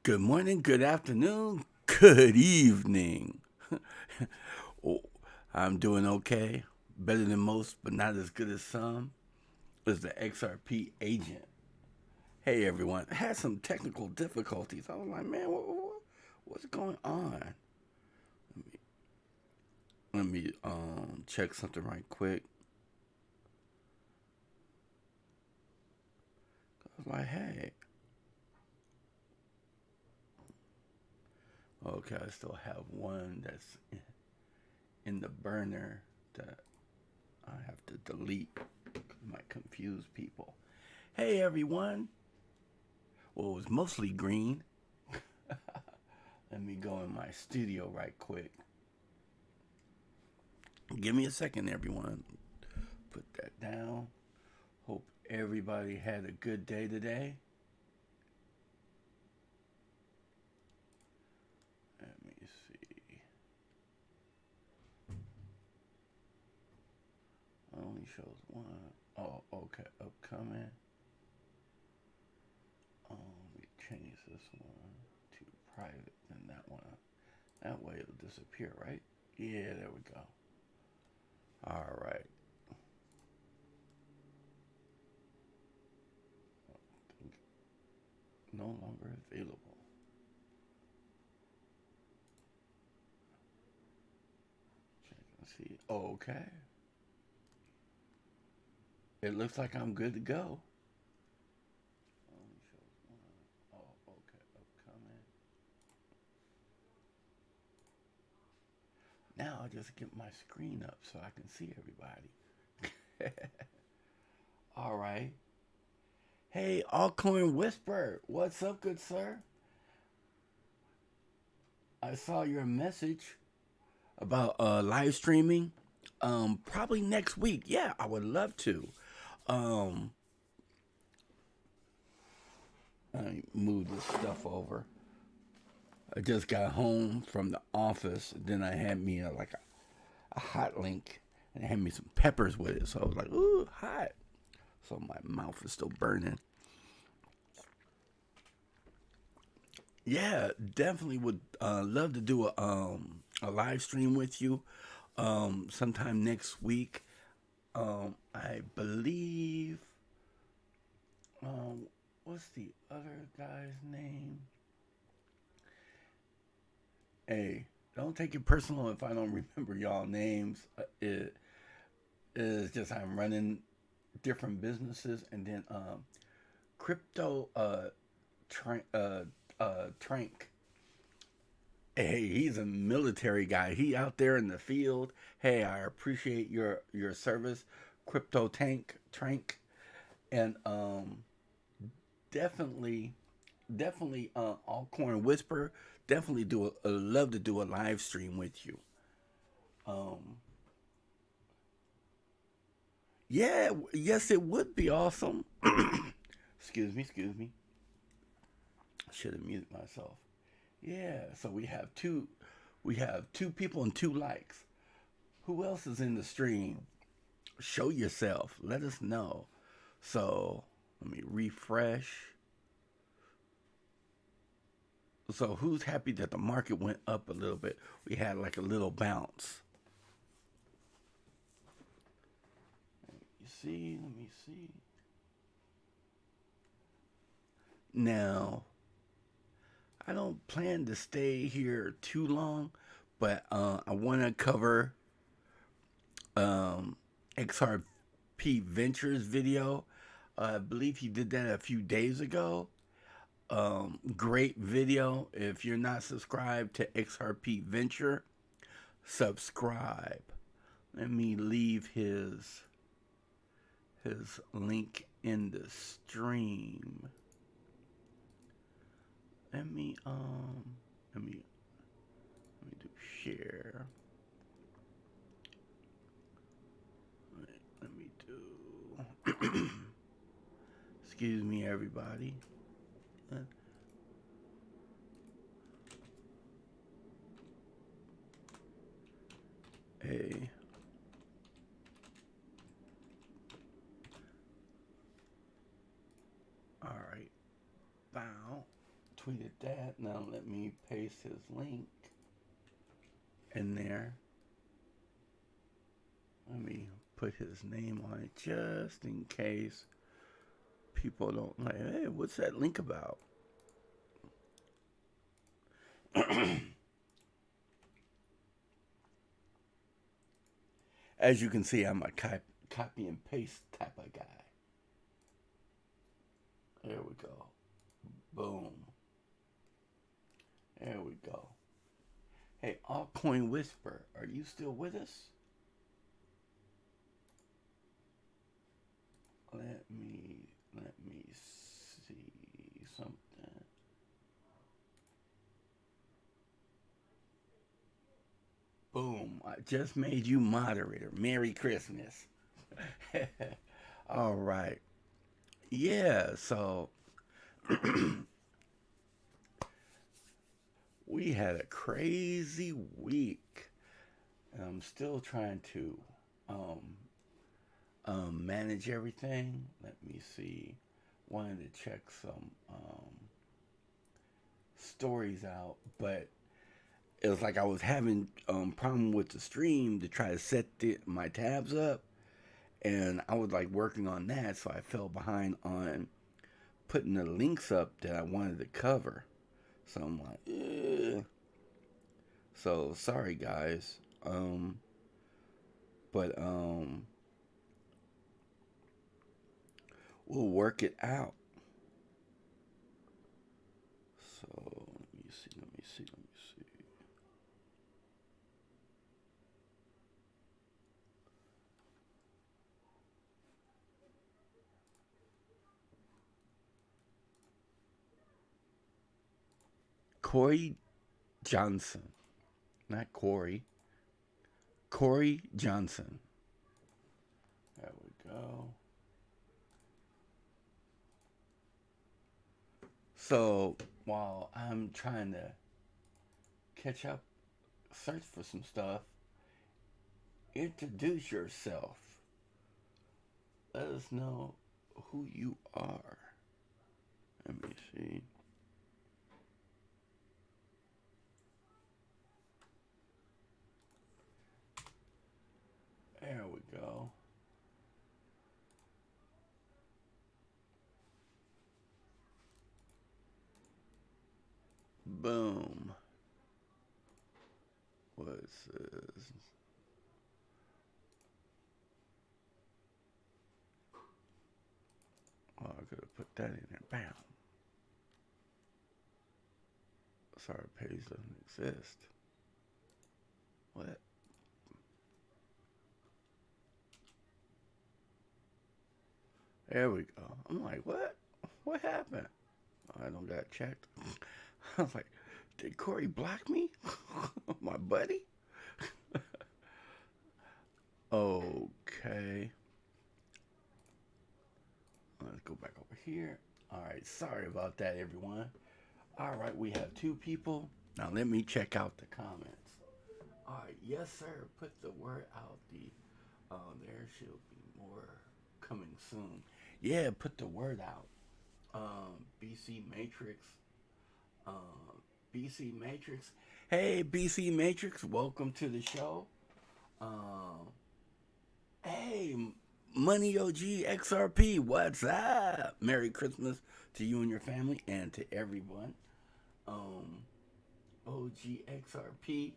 Good morning, good afternoon, good evening. Oh, I'm doing okay. Better than most, but not as good as some. Is the XRP Agent. Hey everyone, I had some technical difficulties. I was like, man, what's going on? Let me check something right quick. I was like, hey, okay, I still have one that's in the burner that I have to delete. It might confuse people. Hey everyone. Well, it was mostly green. Let me go in my studio right quick. Give me a second, everyone. Put that down. Hope everybody had a good day today. Let me see. Only shows one. Oh, okay. Upcoming. Let me change this one to private. Then that one. That way it'll disappear, right? Yeah, there we go. All right. No longer available. Check and see. Oh, okay. It looks like I'm good to go. Only shows one. Oh, okay. Upcoming. Now I just get my screen up so I can see everybody. All right. Hey, Alcorn Whisper. What's up, good sir? I saw your message about live streaming. Probably next week. Yeah, I would love to. Um, I move this stuff over. I just got home from the office. Then I had me a hot link and it had me some peppers with it. So I was like, ooh, hot. So my mouth is still burning. Yeah, definitely would love to do a live stream with you sometime next week. I believe um, what's the other guy's name? Hey, don't take it personal if I don't remember y'all names. It is just I'm running different businesses, and then crypto Trank. Hey, he's a military guy. He out there in the field. Hey, I appreciate your service, Crypto Tank Trank, and definitely definitely Alcorn Whisper. Definitely love to do a live stream with you. Um, yeah, yes, it would be awesome. Excuse me. Should have muted myself. Yeah, so we have two people and two likes. Who else is in the stream? Show yourself. Let us know. So let me refresh. So who's happy that the market went up a little bit? We had like a little bounce. Let me see. Now, I don't plan to stay here too long, but I want to cover um, XRP Ventures video. I believe he did that a few days ago. Great video. If you're not subscribed to XRP Venture, subscribe. Let me leave his link in the stream. Let me let me do share. Let me do excuse me everybody. Hey. All right. Bow. Tweet it that. Now let me paste his link in there. Let me put his name on it just in case people don't like, hey, what's that link about? As you can see, I'm a copy and paste type of guy. There we go. Boom. There we go. Hey, Altcoin Whisper, are you still with us? Let me see something. Boom. I just made you moderator. Merry Christmas. All right. Yeah, so we had a crazy week. I'm still trying to manage everything. Let me see. Wanted to check some stories out, but it was like I was having problem with the stream to try to set my tabs up, and I was like working on that, so I fell behind on putting the links up that I wanted to cover. So I'm like, ugh. So sorry guys, but we'll work it out. So let me see. Corey Johnson, not Corey. Corey Johnson. There we go. So while I'm trying to catch up, search for some stuff, introduce yourself. Let us know who you are. Let me see. There we go. Boom. What's this? Oh, I could have put that in there. Bam. Sorry, page doesn't exist. What? There we go. I'm like, what? What happened? Oh, I don't got checked. I was like, did Corey block me? My buddy? Okay. Let's go back over here. All right. Sorry about that, everyone. All right. We have two people. Now let me check out the comments. All right. Yes, sir. Put the word out. There should be more coming soon. Yeah. Put the word out. BC Matrix. BC Matrix. Hey, BC Matrix. Welcome to the show. Hey, Money OG XRP, what's up? Merry Christmas to you and your family and to everyone. OG XRP.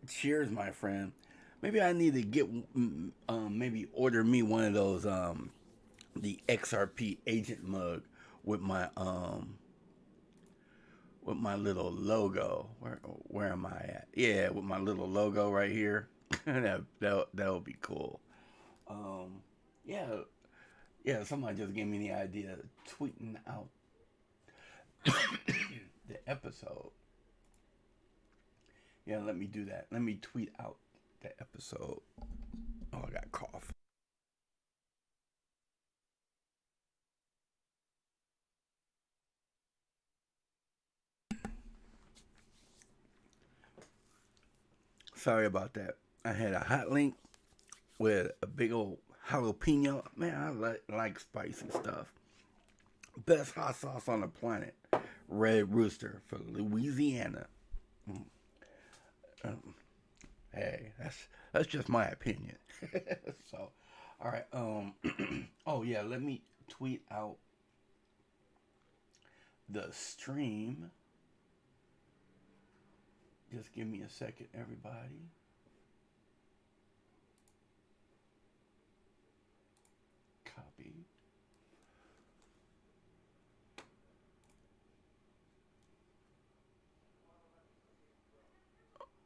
Cheers, my friend. Maybe I need to get, maybe order me one of those, the XRP Agent mug with my, little logo. Where am I at? Yeah, with my little logo right here. that would be cool. Um, yeah, yeah. Somebody just gave me the idea of tweeting out the episode. Yeah, let me do that. Let me tweet out the episode. Oh, I got a cough. Sorry about that. I had a hot link with a big old jalapeno. Man, I like spicy stuff. Best hot sauce on the planet. Red Rooster for Louisiana. Um, hey, that's just my opinion. So, all right. Oh yeah, let me tweet out the stream. Just give me a second, everybody. Copy.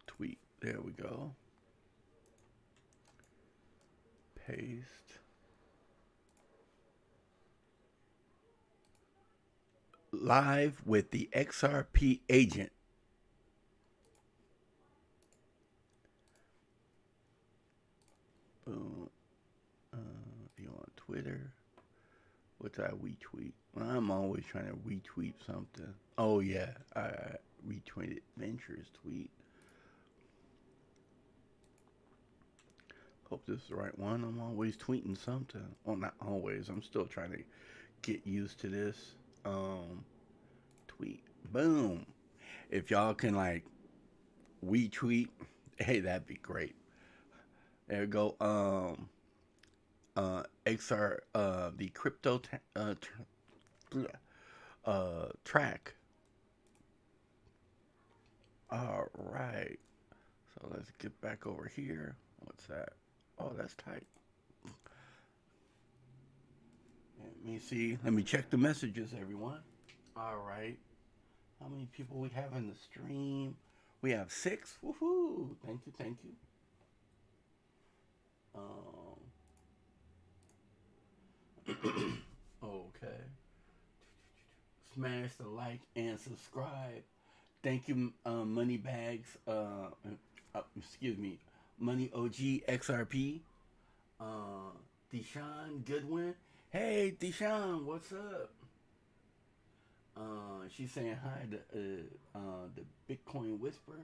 Tweet. There we go. Paste. Live with the XRP Agent. Boom. You on Twitter? What I retweet? Well, I'm always trying to retweet something. Oh yeah, I retweeted Venture's tweet. Hope this is the right one. I'm always tweeting something. Well, not always. I'm still trying to get used to this. Tweet. Boom. If y'all can like retweet, hey, that'd be great. There we go. XR, the crypto track. All right. So let's get back over here. What's that? Oh, that's tight. Let me see. Let me check the messages, everyone. All right. How many people we have in the stream? We have 6. Woohoo! Thank you, thank you. Okay. Smash the like and subscribe. Thank you, Money Bags. Excuse me, Money OG XRP. Deshaun Goodwin. Hey, Deshaun, what's up? She's saying hi to the Bitcoin Whisper.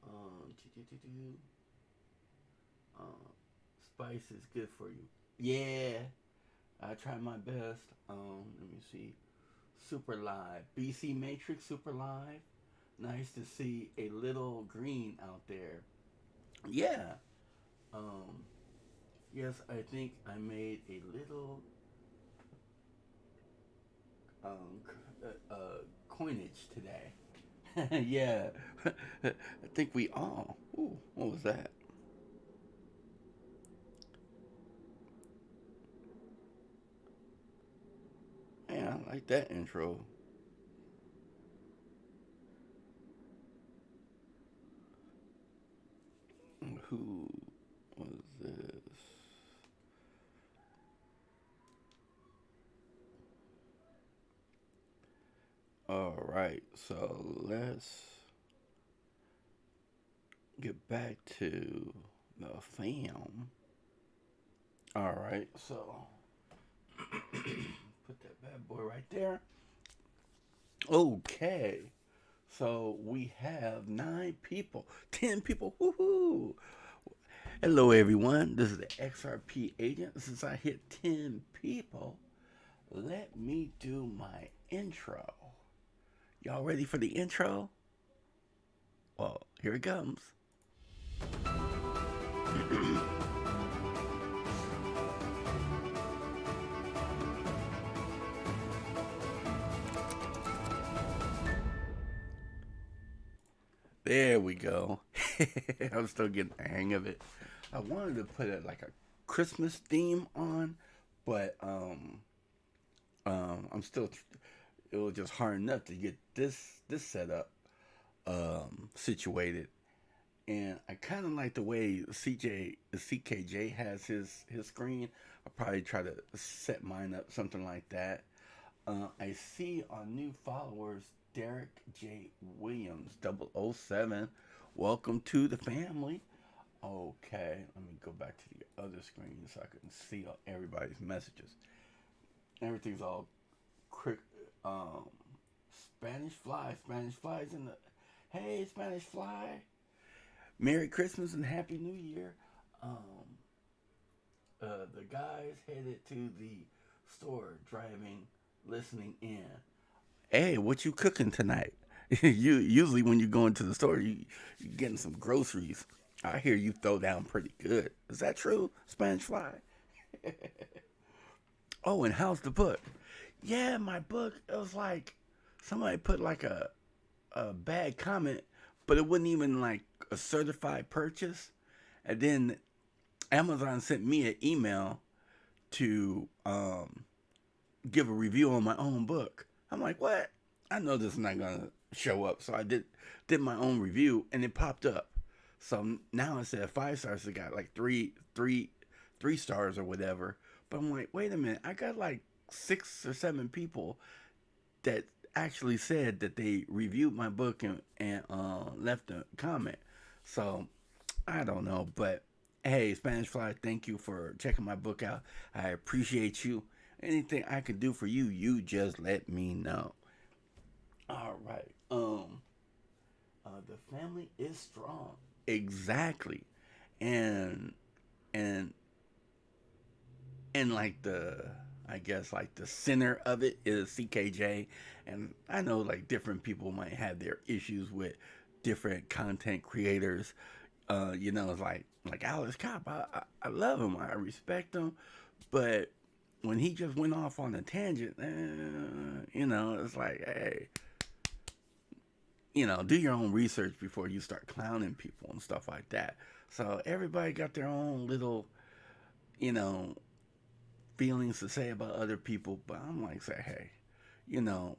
Um, Spice is good for you. Yeah, I try my best. Let me see. Super Live. BC Matrix Super Live. Nice to see a little green out there. Yeah. Um, yes, I think I made a little um, coinage today. Yeah. I think we all. Ooh, what was that? Man, I like that intro. Who was this? All right, so let's get back to the fam. All right, so put that bad boy right there. Okay, so we have 9 people, 10 people. Woohoo! Hello, everyone. This is the XRP agent. Since I hit 10 people, let me do my intro. Y'all ready for the intro? Well, here it comes. There we go. I'm still getting the hang of it. I wanted to put it like a Christmas theme on, but I'm still. It was just hard enough to get this setup situated, and I kind of like the way CKJ has his screen. I'll probably try to set mine up something like that. I see our new followers, Derek J. Williams, 007. Welcome to the family. Okay, let me go back to the other screen so I can see everybody's messages. Everything's all quick. Um, Spanish flies in the. Hey, Spanish fly. Merry Christmas and Happy New Year. Um, the guys headed to the store driving listening in. Hey, what you cooking tonight? You usually when you go into the store, you getting some groceries. I hear you throw down pretty good. Is that true, Spanish Fly? Oh, and how's the book? Yeah, my book. It was like somebody put like a bad comment, but it wasn't even like a certified purchase. And then Amazon sent me an email to give a review on my own book. I'm like, what? I know this is not gonna show up, so I did my own review, and it popped up. So now instead of 5 stars, it got like three stars or whatever. But I'm like, wait a minute, I got like 6 or 7 people that actually said that they reviewed my book and left a comment. So I don't know, but hey, Spanish Fly, thank you for checking my book out. I appreciate you. Anything I can do for you, you just let me know. All right. The family is strong. Exactly, and and and like the I guess like the center of it is CKJ, and I know like different people might have their issues with different content creators. It's like Alex Cop. I love him. I respect him, but when he just went off on a tangent, it's like, hey, do your own research before you start clowning people and stuff like that. So everybody got their own little, you know, feelings to say about other people, but I'm like, say, hey, you know,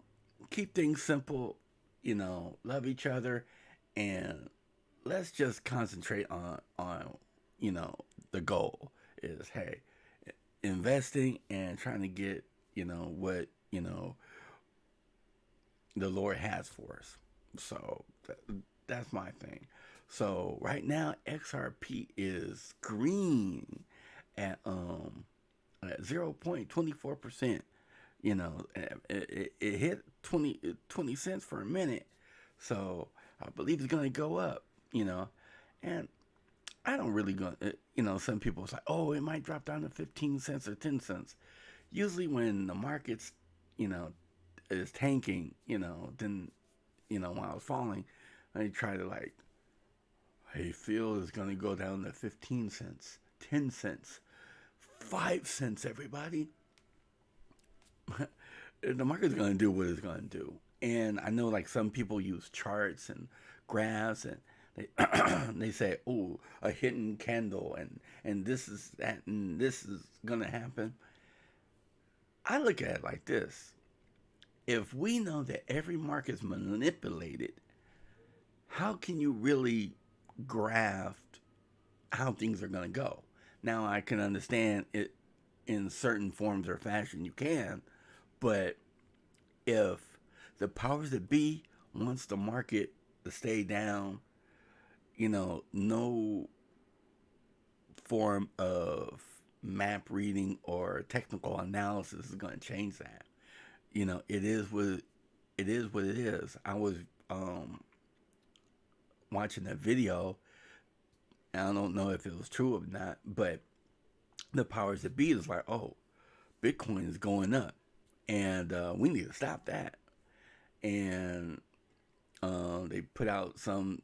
keep things simple, love each other, and let's just concentrate on you know the goal is, hey, investing and trying to get what the Lord has for us. So that's my thing. So right now XRP is green at 0.24%. It hit 20 cents for a minute. So I believe it's going to go up, and I don't really go, some people say, oh, it might drop down to 15 cents or 10 cents. Usually when the market's, you know, is tanking, then, while it's falling, I try to like, hey, Phil is going to go down to 15 cents, 10 cents, 5 cents, everybody. The market's going to do what it's going to do. And I know like some people use charts and graphs and they they say, "Oh, a hidden candle and this is that and this is going to happen." I look at it like this. If we know that every market is manipulated, how can you really graft how things are going to go? Now, I can understand it in certain forms or fashion, you can, but if the powers that be wants the market to stay down, no form of map reading or technical analysis is going to change that. It is what it is. I was watching a video. I don't know if it was true or not, but the powers that be is like, oh, Bitcoin is going up, and we need to stop that. And they put out some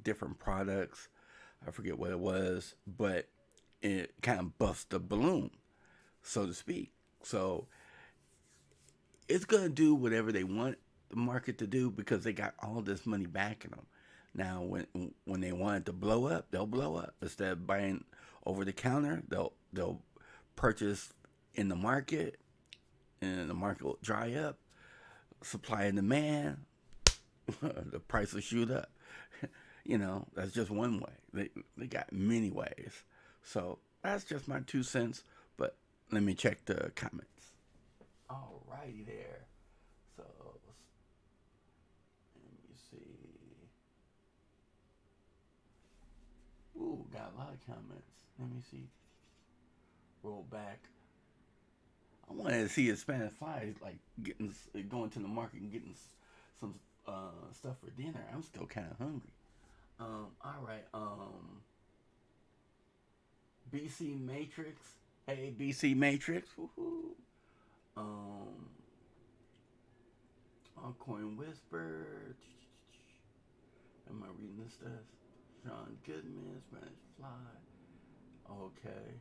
different products. I forget what it was, but it kind of busts the balloon, so to speak. So it's gonna do whatever they want the market to do because they got all this money backing them. Now, when they want it to blow up, they'll blow up. Instead of buying over the counter, they'll purchase in the market, and the market will dry up. Supply and demand, the price will shoot up. That's just one way. They got many ways. So that's just my 2 cents. But let me check the comments. Alrighty there. So let me see. Ooh, got a lot of comments. Let me see. Roll back. I wanted to see a Spanish Fly like going to the market and getting some stuff for dinner. I'm still kind of hungry. All right. BC Matrix. Hey, BC Matrix. Woohoo. Altcoin Whisper. Am I reading this stuff? Sean Goodman, Spanish Fly. Okay.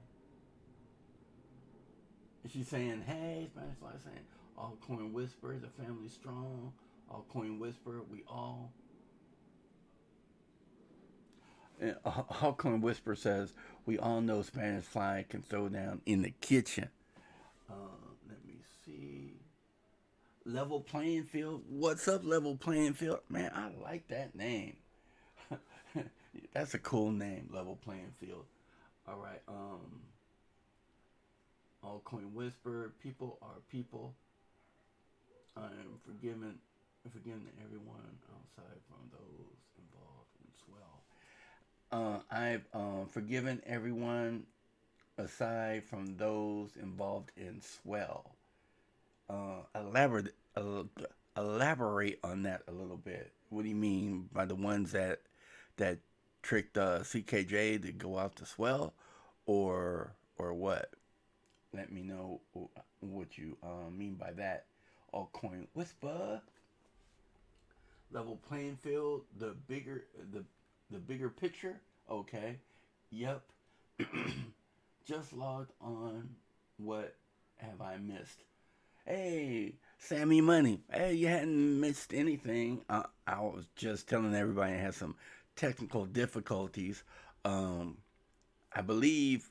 She's saying, hey, Spanish Fly saying, Altcoin Whisper, the family strong. Altcoin Whisper, we all. And Altcoin Whisper says, we all know Spanish Fly can throw down in the kitchen. Let me see. Level Playing Field. What's up, Level Playing Field? Man, I like that name. That's a cool name, Level Playing Field. All right. Altcoin Whisper. People are people. I'm forgiving everyone outside from those involved in swell. I've forgiven everyone aside from those involved in swell. Elaborate elaborate on that a little bit. What do you mean by the ones that tricked CKJ to go out to swell, or what? Let me know what you mean by that. Altcoin Whisper, Level Playing Field, the bigger picture. Okay, yep. Just logged on. What have I missed? Hey, Sammy Money. Hey, you hadn't missed anything. I was just telling everybody I had some technical difficulties. I believe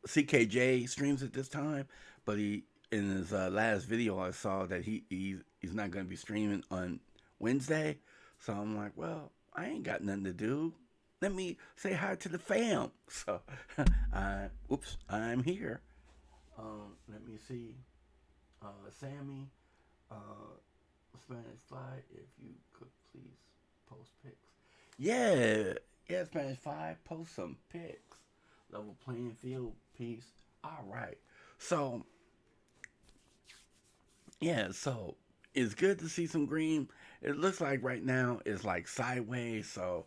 CKJ streams at this time, but he in his last video I saw that he's not going to be streaming on Wednesday. So I'm like, well, I ain't got nothing to do. Let me say hi to the fam. So, I'm here. Let me see. Sammy, Spanish Fly, if you could please post pics. Yeah, Spanish Fly, post some pics. Level Playing Field, peace. All right. So, yeah, so it's good to see some green. It looks like right now it's like sideways. So,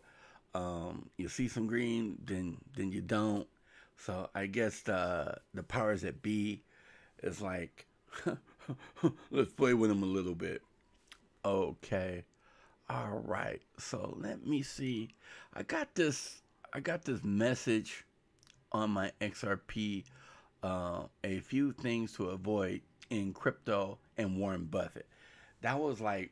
you see some green, then you don't. So I guess the powers that be is like, let's play with them a little bit. Okay. All right. So let me see. I got this. I got this message on my XRP. A few things to avoid in crypto and Warren Buffett. That was like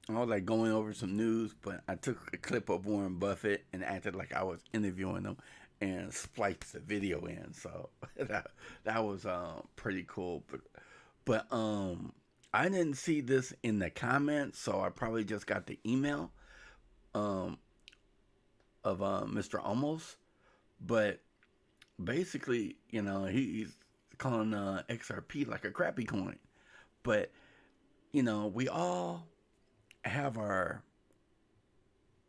I was like going over some news, but I took a clip of Warren Buffett and acted like I was interviewing him and spliced the video in. So that was pretty cool. But I didn't see this in the comments, so I probably just got the email um, of Mr. Almost. But basically, he's calling XRP like a crappy coin. But we all have our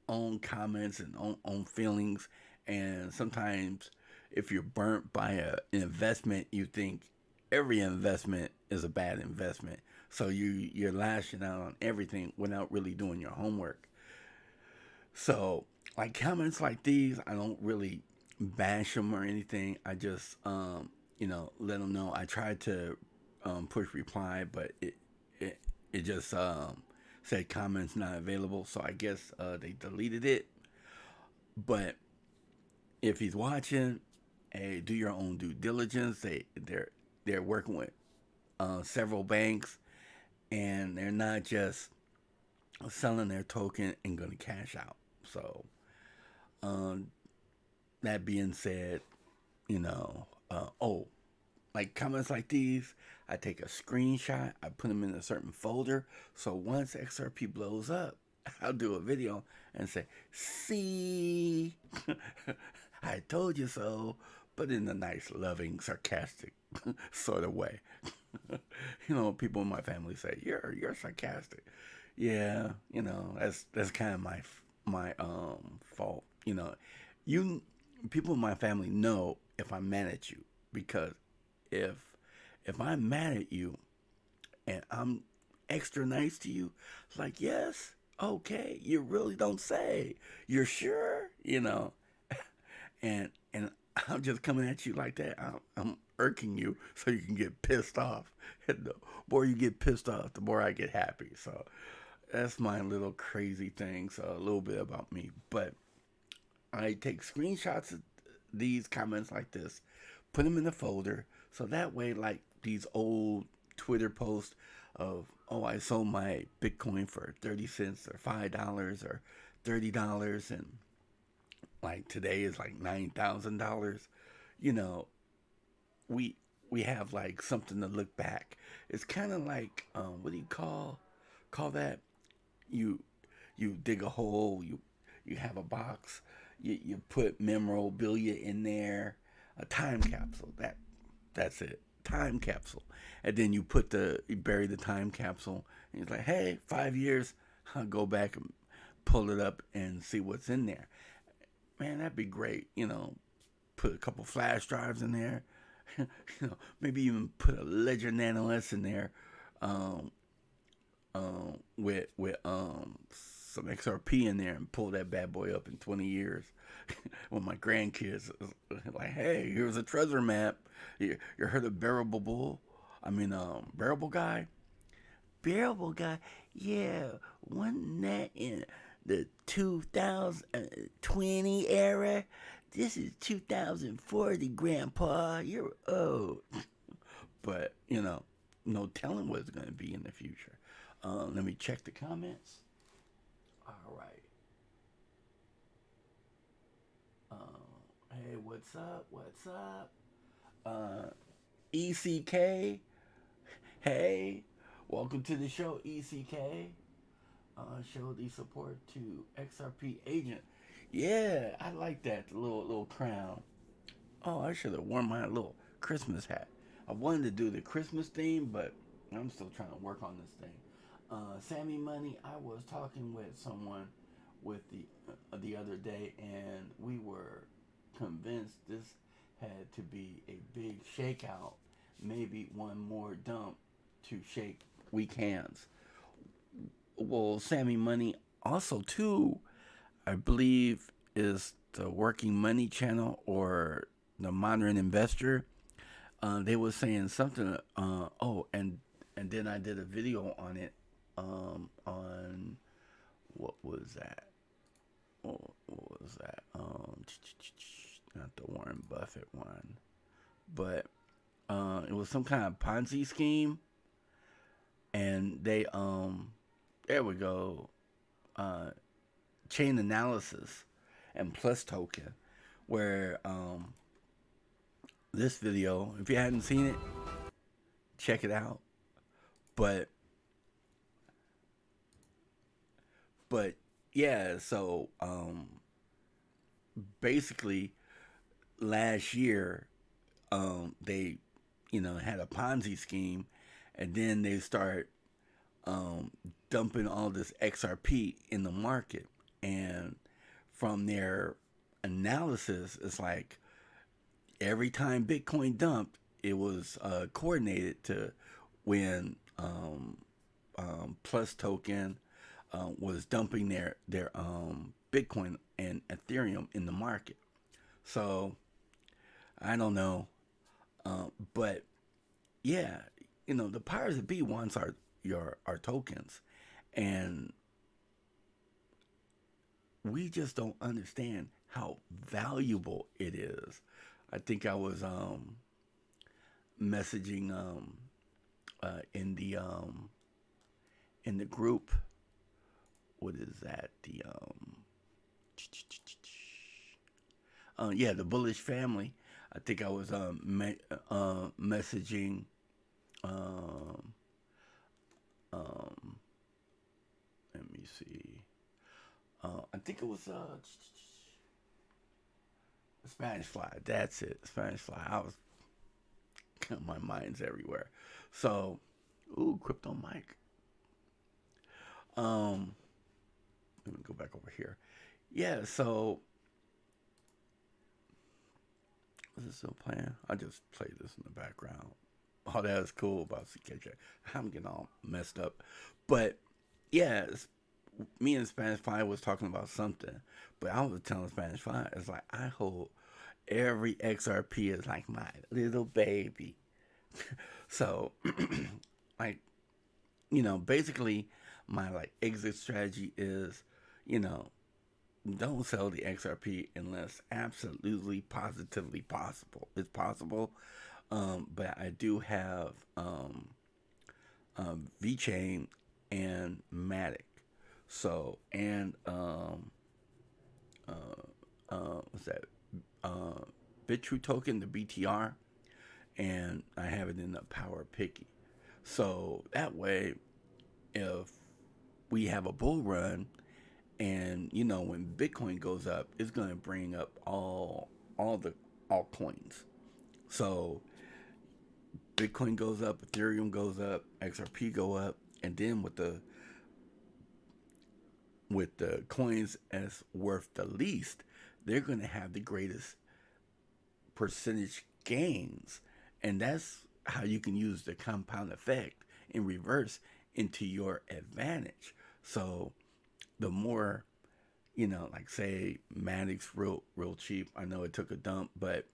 own comments and own feelings, and sometimes if you're burnt by an investment, you think every investment is a bad investment. So you're lashing out on everything without really doing your homework. So like comments like these, I don't really bash them or anything. I just let them know. I tried to push reply, but it just said comments not available. So I guess they deleted it. But if he's watching, hey, do your own due diligence. They're working with several banks, and they're not just selling their token and going to cash out. So um, that being said, like comments like these, I take a screenshot, I put them in a certain folder. So once XRP blows up, I'll do a video and say, see, I told you so, but in a nice, loving, sarcastic sort of way. People in my family say, you're sarcastic. Yeah, that's kind of my fault. You people in my family know if I'm mad at you, because if if I'm mad at you and I'm extra nice to you, like, yes, okay, you really don't say, you're sure, and I'm just coming at you like that. irking you so you can get pissed off. And the more you get pissed off, the more I get happy. So that's my little crazy thing. So a little bit about me. But I take screenshots of these comments like this, put them in a folder, so that way, like these old Twitter posts of, oh, I sold my Bitcoin for 30 cents or $5 or $30, and like today is like $9,000. You know, we we have like something to look back. It's kind of like what do you call that? You you dig a hole. You have a box. You put memorabilia in there. A time capsule. That's it. Time capsule. And then you bury the time capsule. And it's like, hey, 5 years, I'll go back and pull it up and see what's in there. Man, that'd be great. Put a couple flash drives in there. Maybe even put a Ledger Nano S in there, um, with some XRP in there and pull that bad boy up in 20 years. When my grandkids like, hey, here's a treasure map. You heard of Bearable Bull? I mean, Bearable Guy. Bearable Guy. Yeah, wasn't that in the 2020 era? This is 2040, Grandpa. You're old. But, no telling what it's going to be in the future. Let me check the comments. All right. Hey, what's up? What's up? ECK. Hey, welcome to the show, ECK. Show the support to XRP Agent. Yeah, I like that, the little crown. Oh, I should have worn my little Christmas hat. I wanted to do the Christmas theme, but I'm still trying to work on this thing. Sammy Money, I was talking with someone with the other day, and we were convinced this had to be a big shakeout, maybe one more dump to shake weak hands. Well, Sammy Money also too, I believe, is the Working Money channel or the Modern Investor. They were saying something. And then I did a video on it. On what was that? What was that? Not the Warren Buffett one, but it was some kind of Ponzi scheme, and they there we go. Chain analysis and plus token, where this video, if you hadn't seen it, check it out. But yeah, so basically last year they had a Ponzi scheme, and then they start dumping all this XRP in the market, and from their analysis, it's like every time Bitcoin dumped, it was coordinated to when Plus Token was dumping their Bitcoin and Ethereum in the market. So I don't know, but yeah, the powers that be wants our tokens, and we just don't understand how valuable it is. I think I was messaging in the group. What is that? Yeah, the Bullish Family. I think I was messaging um, um, let me see. I think it was Spanish Fly. That's it, Spanish Fly. My mind's everywhere. So, ooh, Crypto Mike. Let me go back over here. Yeah. So, is this still playing? I just played this in the background. Oh, that is cool about CKJ. I'm getting all messed up, but yeah, me and Spanish Fly was talking about something, but I was telling Spanish Fly, it's like I hold every XRP is like my little baby. So, like, basically, my like exit strategy is, you know, don't sell the XRP unless absolutely positively possible. It's possible, but I do have VChain and Matic. So and what's that? Uh, BitTrue token, the BTR, and I have it in the Power Picky. So that way, if we have a bull run, and when Bitcoin goes up, it's going to bring up all the altcoins. So Bitcoin goes up, Ethereum goes up, XRP go up, and then with the coins as worth the least, they're going to have the greatest percentage gains, and that's how you can use the compound effect in reverse into your advantage. So the more, like say Maddox real cheap. I know it took a dump, but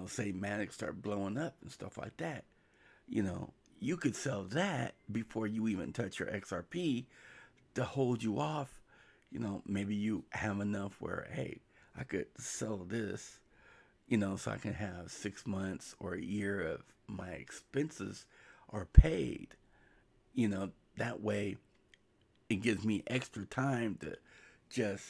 say Maddox start blowing up and stuff like that. You could sell that before you even touch your XRP to hold you off. Maybe you have enough where, hey, I could sell this, so I can have 6 months or a year of my expenses are paid. That way it gives me extra time to just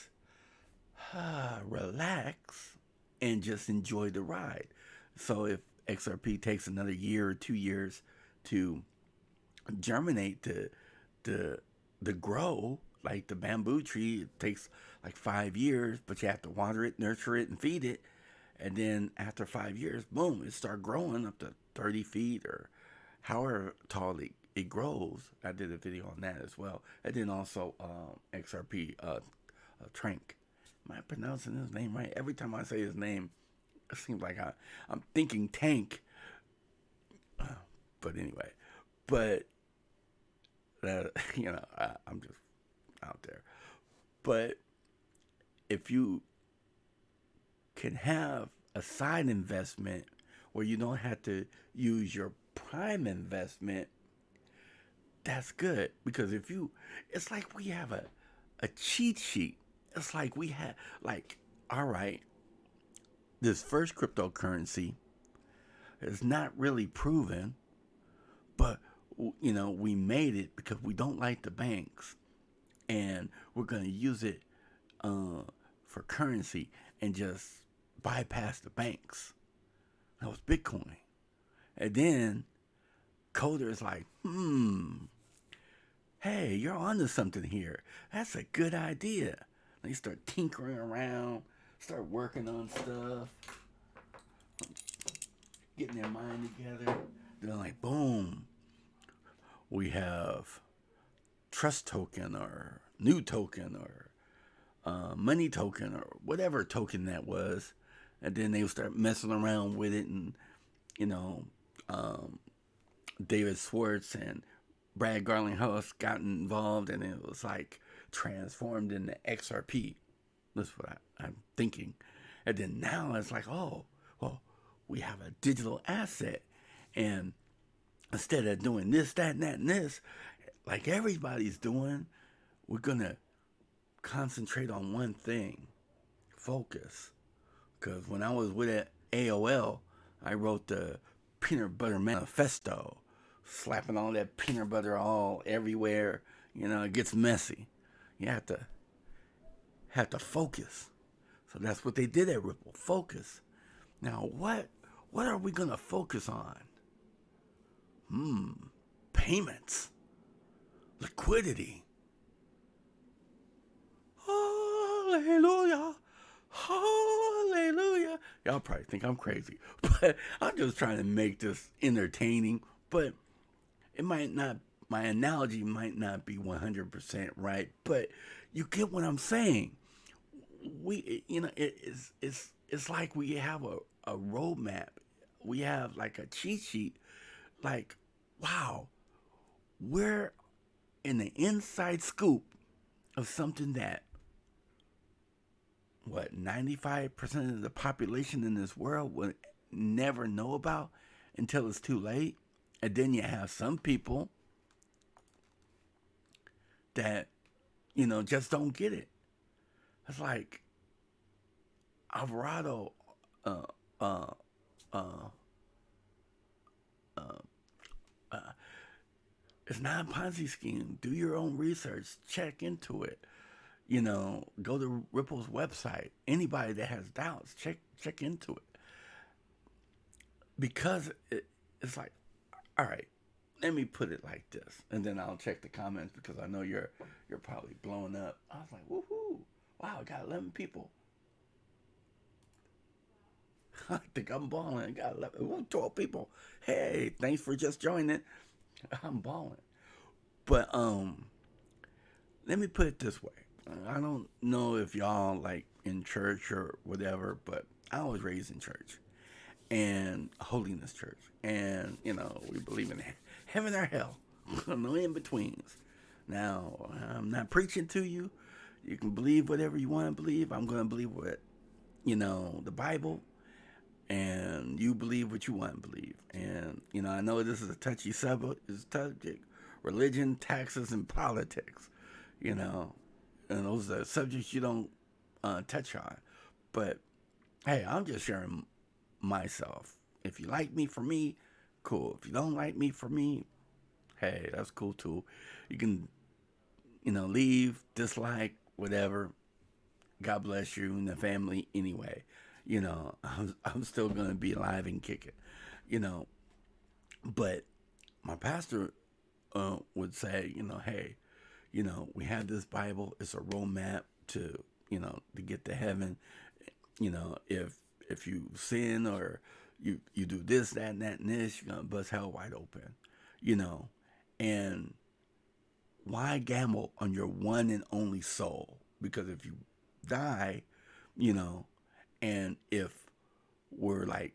relax and just enjoy the ride. So if XRP takes another year or 2 years to germinate, to grow, like the bamboo tree, it takes like 5 years, but you have to water it, nurture it, and feed it. And then after 5 years, boom, it starts growing up to 30 feet or however tall it grows. I did a video on that as well. And then also XRP Trank. Am I pronouncing his name right? Every time I say his name, it seems like I'm thinking tank. But anyway, but that I'm just out there. But if you can have a side investment where you don't have to use your prime investment, that's good. Because it's like we have a cheat sheet. It's like we had, like, all right, this first cryptocurrency is not really proven, but we made it because we don't like the banks, and we're going to use it for currency and just bypass the banks. That was Bitcoin. And then Coder is like, hey, you're onto something here. That's a good idea. They start tinkering around, start working on stuff, getting their mind together. They're like, boom, we have trust token or new token or money token or whatever token that was. And then they would start messing around with it, and David Schwartz and Brad Garlinghouse got involved, and it was like transformed into XRP. That's what I'm thinking. And then now it's like, oh, well, we have a digital asset, and instead of doing this, that, and that, and this, like everybody's doing, we're gonna concentrate on one thing, focus. Because when I was with AOL, I wrote the peanut butter manifesto, slapping all that peanut butter all everywhere. It gets messy. You have to focus. So that's what they did at Ripple. Focus. Now what are we gonna focus on? Payments, liquidity. Hallelujah. Hallelujah. Y'all probably think I'm crazy, but I'm just trying to make this entertaining. But it might not, my analogy might not be 100% right, but you get what I'm saying. It's like we have a roadmap. We have like a cheat sheet. Like, wow, we're in the inside scoop of something that what 95% of the population in this world will never know about until it's too late. And then you have some people that, just don't get it. It's like Alvarado, uh, uh, uh, uh, uh, it's not a Ponzi scheme. Do your own research. Check into it. Go to Ripple's website. Anybody that has doubts, check into it. Because it's like, all right, let me put it like this, and then I'll check the comments because I know you're probably blowing up. I was like, woohoo! Wow, I got 11 people. I think I'm balling. I got 12 people. Hey, thanks for just joining. I'm balling. But let me put it this way. I don't know if y'all like in church or whatever, but I was raised in church and holiness church, and we believe in heaven or hell, no in betweens. Now I'm not preaching to you. You can believe whatever you want to believe. I'm going to believe what the Bible, and you believe what you want to believe. And I know this is a touchy subject. Religion, taxes, and politics. And those are subjects you don't touch on. But hey, I'm just sharing myself. If you like me for me, cool. If you don't like me for me, hey, that's cool too. You can, leave, dislike, whatever. God bless you and the family anyway. I'm still going to be alive and kicking, But my pastor would say, hey, we have this Bible. It's a roadmap to, to get to heaven. If you sin or you do this, that, and that, and this, you're gonna bust hell wide open. And why gamble on your one and only soul? Because if you die, and if we're like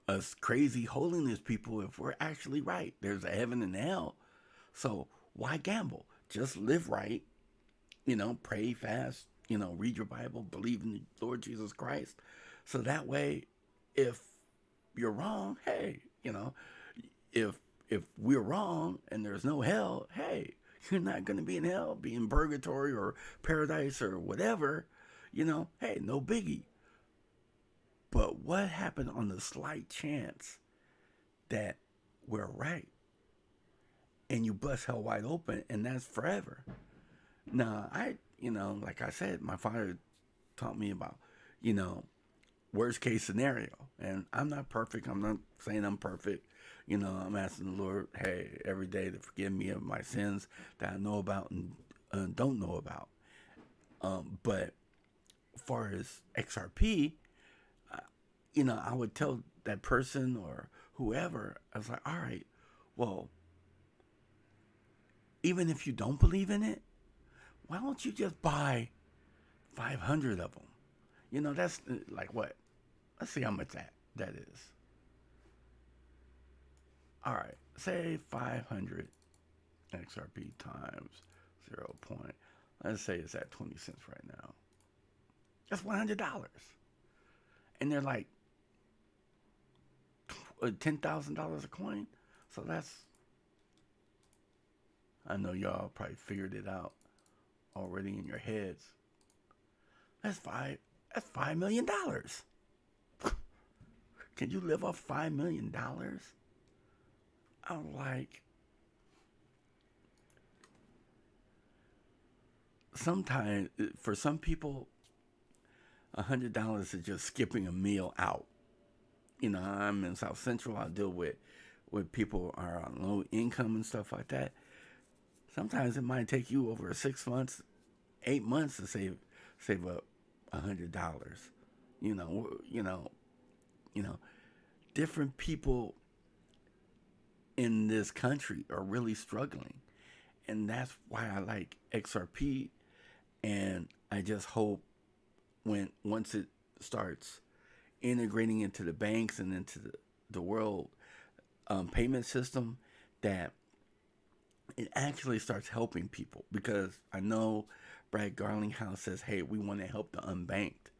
us crazy holiness people, if we're actually right, there's a heaven and a hell. So why gamble? Just live right, pray, fast, read your Bible, believe in the Lord Jesus Christ. So that way, if you're wrong, hey, if we're wrong and there's no hell, hey, you're not going to be in hell, be in purgatory or paradise or whatever, hey, no biggie. But what happened on the slight chance that we're right and you bust hell wide open and that's forever? Now, like I said, my father taught me about, worst case scenario. And I'm not perfect. I'm not saying I'm perfect. I'm asking the Lord, hey, every day to forgive me of my sins that I know about and don't know about. But as far as XRP, I would tell that person or whoever, I was like, all right, well, even if you don't believe in it, why don't you just buy 500 of them? That's like what? Let's see how much that is. All right, say 500 XRP times 0. Let's say it's at 20 cents right now. That's $100. And they're like $10,000 a coin. So that's, I know y'all probably figured it out already in your heads. That's $5 million. Can you live off $5 million? I'm like, sometimes for some people, $100 is just skipping a meal out. I'm in South Central. I deal with people are on low income and stuff like that. Sometimes it might take you over 6 months, 8 months to save up $100. You know, different people in this country are really struggling, and that's why I like XRP. And I just hope once it starts integrating into the banks and into the world payment system, that it actually starts helping people. Because I know Brad Garlinghouse says, hey, we want to help the unbanked.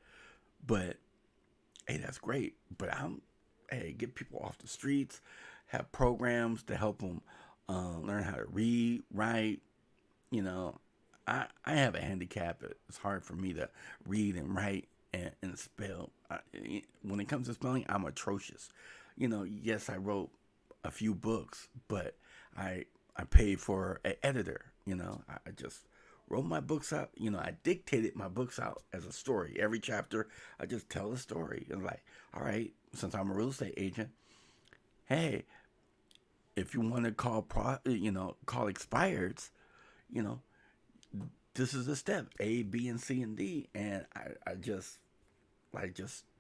But hey, that's great. But hey, get people off the streets, have programs to help them learn how to read, write. You know, I have a handicap. It's hard for me to read and write and spell. When it comes to spelling, I'm atrocious. Yes, I wrote a few books, but I I paid for an editor. I just wrote my books out. I dictated my books out as a story. Every chapter, I just tell a story. And like, all right, since I'm a real estate agent, hey, if you want to call expireds, you know, this is the step A, B, and C and D, and I just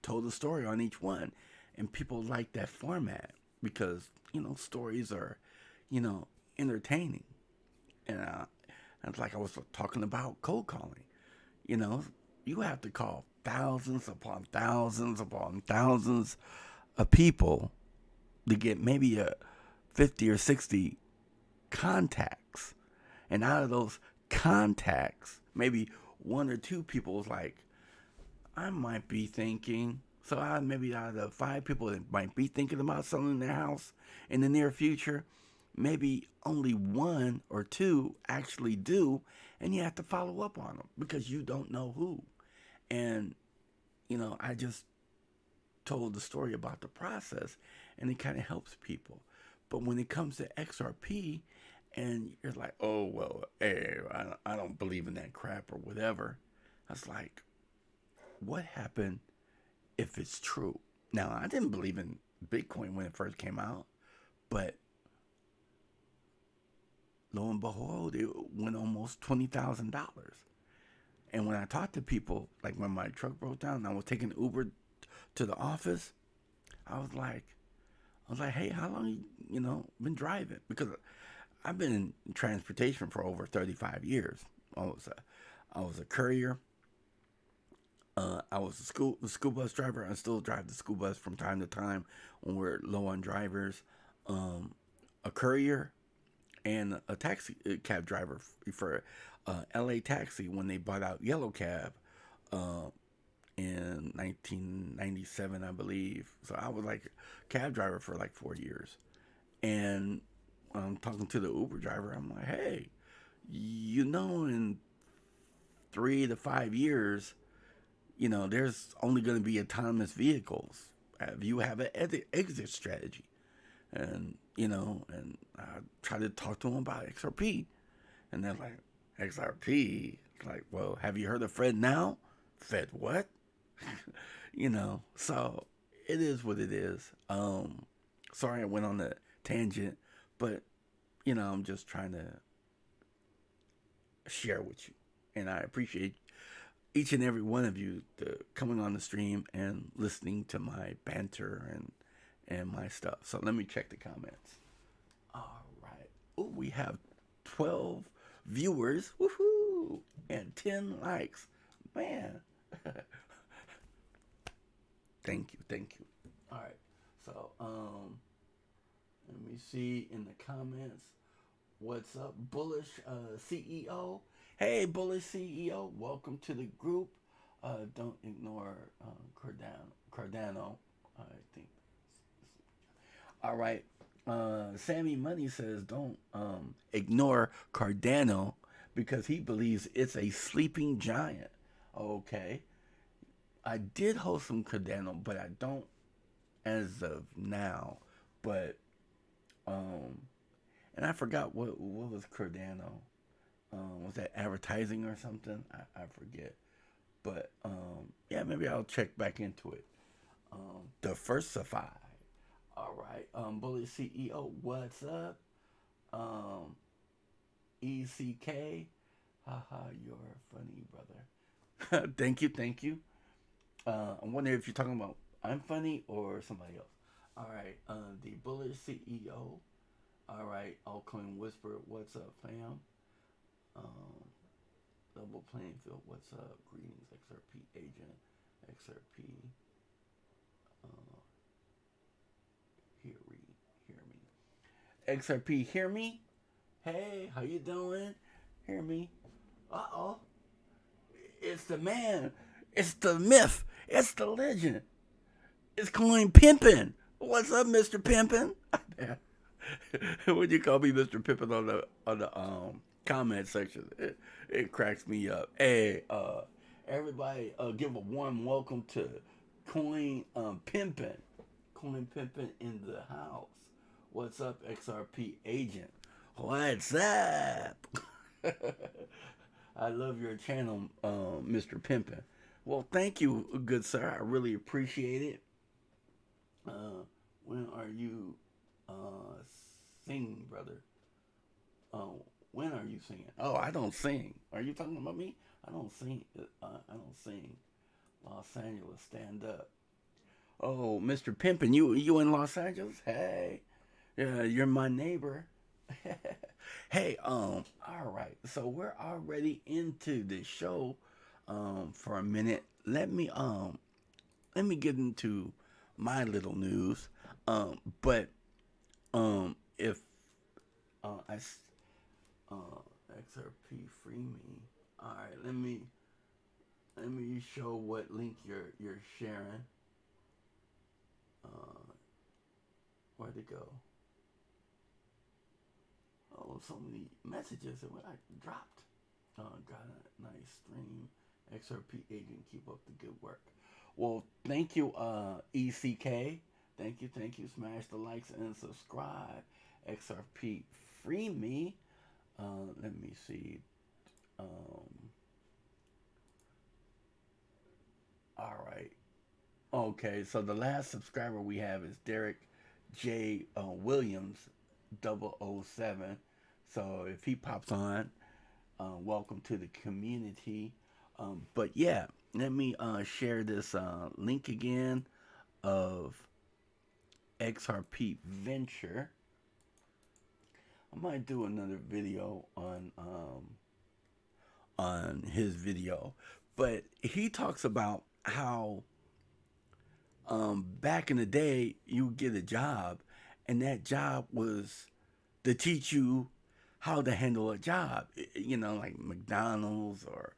told the story on each one, and people like that format because stories are, entertaining, and it's like I was talking about cold calling. You know, you have to call thousands upon thousands upon thousands of people to get maybe a 50 or 60 contacts. And out of those contacts, maybe one or two people is like, I might be thinking. So maybe out of the 5 people that might be thinking about selling their house in the near future, maybe only one or two actually do, and you have to follow up on them because you don't know who. And I just told the story about the process, and it kind of helps people. But when it comes to XRP, and you're like, oh well, hey, I don't believe in that crap or whatever. I was like, what happened if it's true? Now, I didn't believe in Bitcoin when it first came out, but lo and behold, it went almost $20,000. And when I talked to people, like when my truck broke down and I was taking Uber to the office, I was like, hey, how long been driving? Because I've been in transportation for over 35 years. I was a courier. I was a school bus driver. I still drive the school bus from time to time when we're low on drivers. A courier and a taxi cab driver for LA Taxi when they bought out Yellow Cab in 1997, I believe. So I was like a cab driver for like 4 years. And when I'm talking to the Uber driver, I'm like, hey, in 3 to 5 years, there's only going to be autonomous vehicles. You have an exit strategy? And I try to talk to them about XRP. And they're like, XRP? It's like, well, have you heard of Fed now? Fed what? So it is what it is. Sorry I went on a tangent, but, I'm just trying to share with you. And I appreciate each and every one of you coming on the stream and listening to my banter and my stuff. So let me check the comments. All right. Oh, we have 12 viewers. Woohoo! And 10 likes. Man. Thank you. All right. So, let me see in the comments. What's up, Bullish CEO? Hey, Bullish CEO, welcome to the group. Don't ignore Cardano. I think. All right. Sammy Money says don't ignore Cardano because he believes it's a sleeping giant. Okay. I did hold some Cardano, but I don't as of now. But and I forgot what was Cardano. Was that advertising or something? I forget. But yeah, maybe I'll check back into it. Diversify. All right. Bully CEO, what's up? ECK. Haha, you're funny, brother. Thank you. I'm wondering if you're talking about I'm funny or somebody else. All right. The Bullish CEO. All right. Altcoin Whisper, what's up, fam? Double playing field, what's up? Greetings, XRP Agent. XRP. Hear me. XRP, hear me? Hey, how you doing? Hear me? Uh-oh. It's the man. It's the myth. It's the legend. It's coin pimping. What's up, Mr. Pimpin? When you call me Mr. Pimpin on the comment section, it cracks me up. Hey, everybody, give a warm welcome to Coin Pimpin. Coin Pimpin in the house. What's up, XRP Agent? What's up? I love your channel, Mr. Pimpin. Well, thank you, good sir. I really appreciate it. When are you singing, brother? When are you singing? Oh, I don't sing. Are you talking about me? I don't sing. I don't sing. Los Angeles, stand up. Oh, Mr. Pimpin, you in Los Angeles? Hey, yeah, you're my neighbor. Hey, all right. So we're already into the show, for a minute. Let me get into my little news. But if I XRP free me. All right, let me show what link you're sharing. Uh, where'd it go? Oh, so many messages that I dropped. Got a nice stream. XRP Agent, keep up the good work. Well, thank you, ECK. Thank you. Smash the likes and subscribe. XRP free me. Let me see. All right. Okay, so the last subscriber we have is Derek J. Williams, 007. So if he pops on, welcome to the community. But yeah, let me share this link again of XRP Venture. I might do another video on his video, but he talks about how back in the day you would get a job, and that job was to teach you how to handle a job. You know, like McDonald's or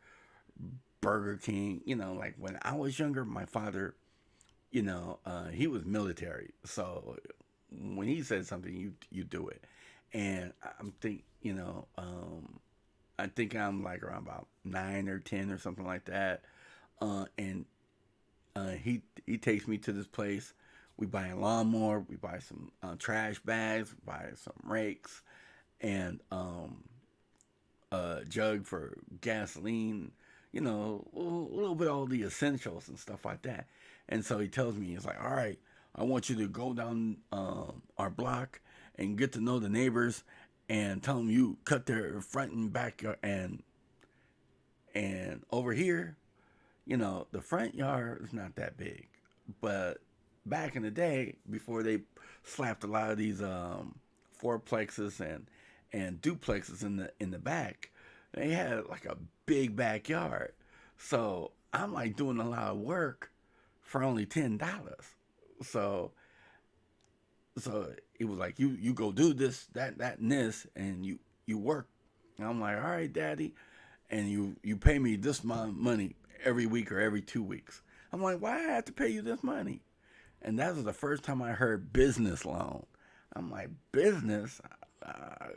Burger King. You know, like when I was younger, my father, he was military, so when he said something, you do it. And I think I'm like around about 9 or 10 or something like that. And he takes me to this place. We buy a lawnmower, we buy some trash bags, we buy some rakes, and a jug for gasoline. A little bit of all the essentials and stuff like that. And so he tells me, he's like, "All right, I want you to go down our block and get to know the neighbors, and tell them you cut their front and back yard, and over here, the front yard is not that big, but back in the day, before they slapped a lot of these fourplexes and duplexes in the back, they had like a big backyard. So I'm like doing a lot of work for only $10. So it was like you go do this, that and this, and you work. And I'm like, all right, daddy, and you pay me this money every week or every 2 weeks. I'm like, why I have to pay you this money? And that was the first time I heard business loan. I'm like, business? I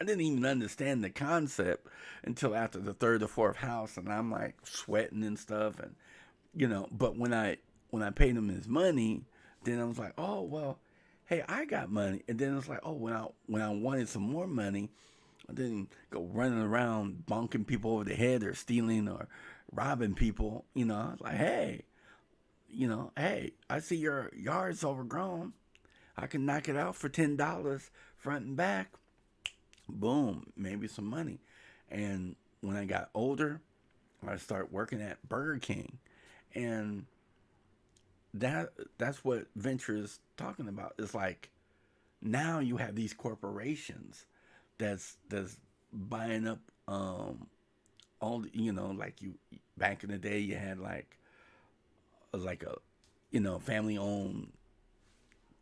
didn't even understand the concept until after the third or fourth house, and I'm like sweating and stuff, and But when I paid him his money, then I was like, oh well, hey, I got money. And then it's like, oh, when I wanted some more money, I didn't go running around bonking people over the head or stealing or robbing people. I was like, hey, I see your yard's overgrown. I can knock it out for $10 front and back. Boom, maybe some money. And when I got older, I started working at Burger King, and that's what venture is talking about. It's like now you have these corporations that's buying up all like you back in the day you had like a family owned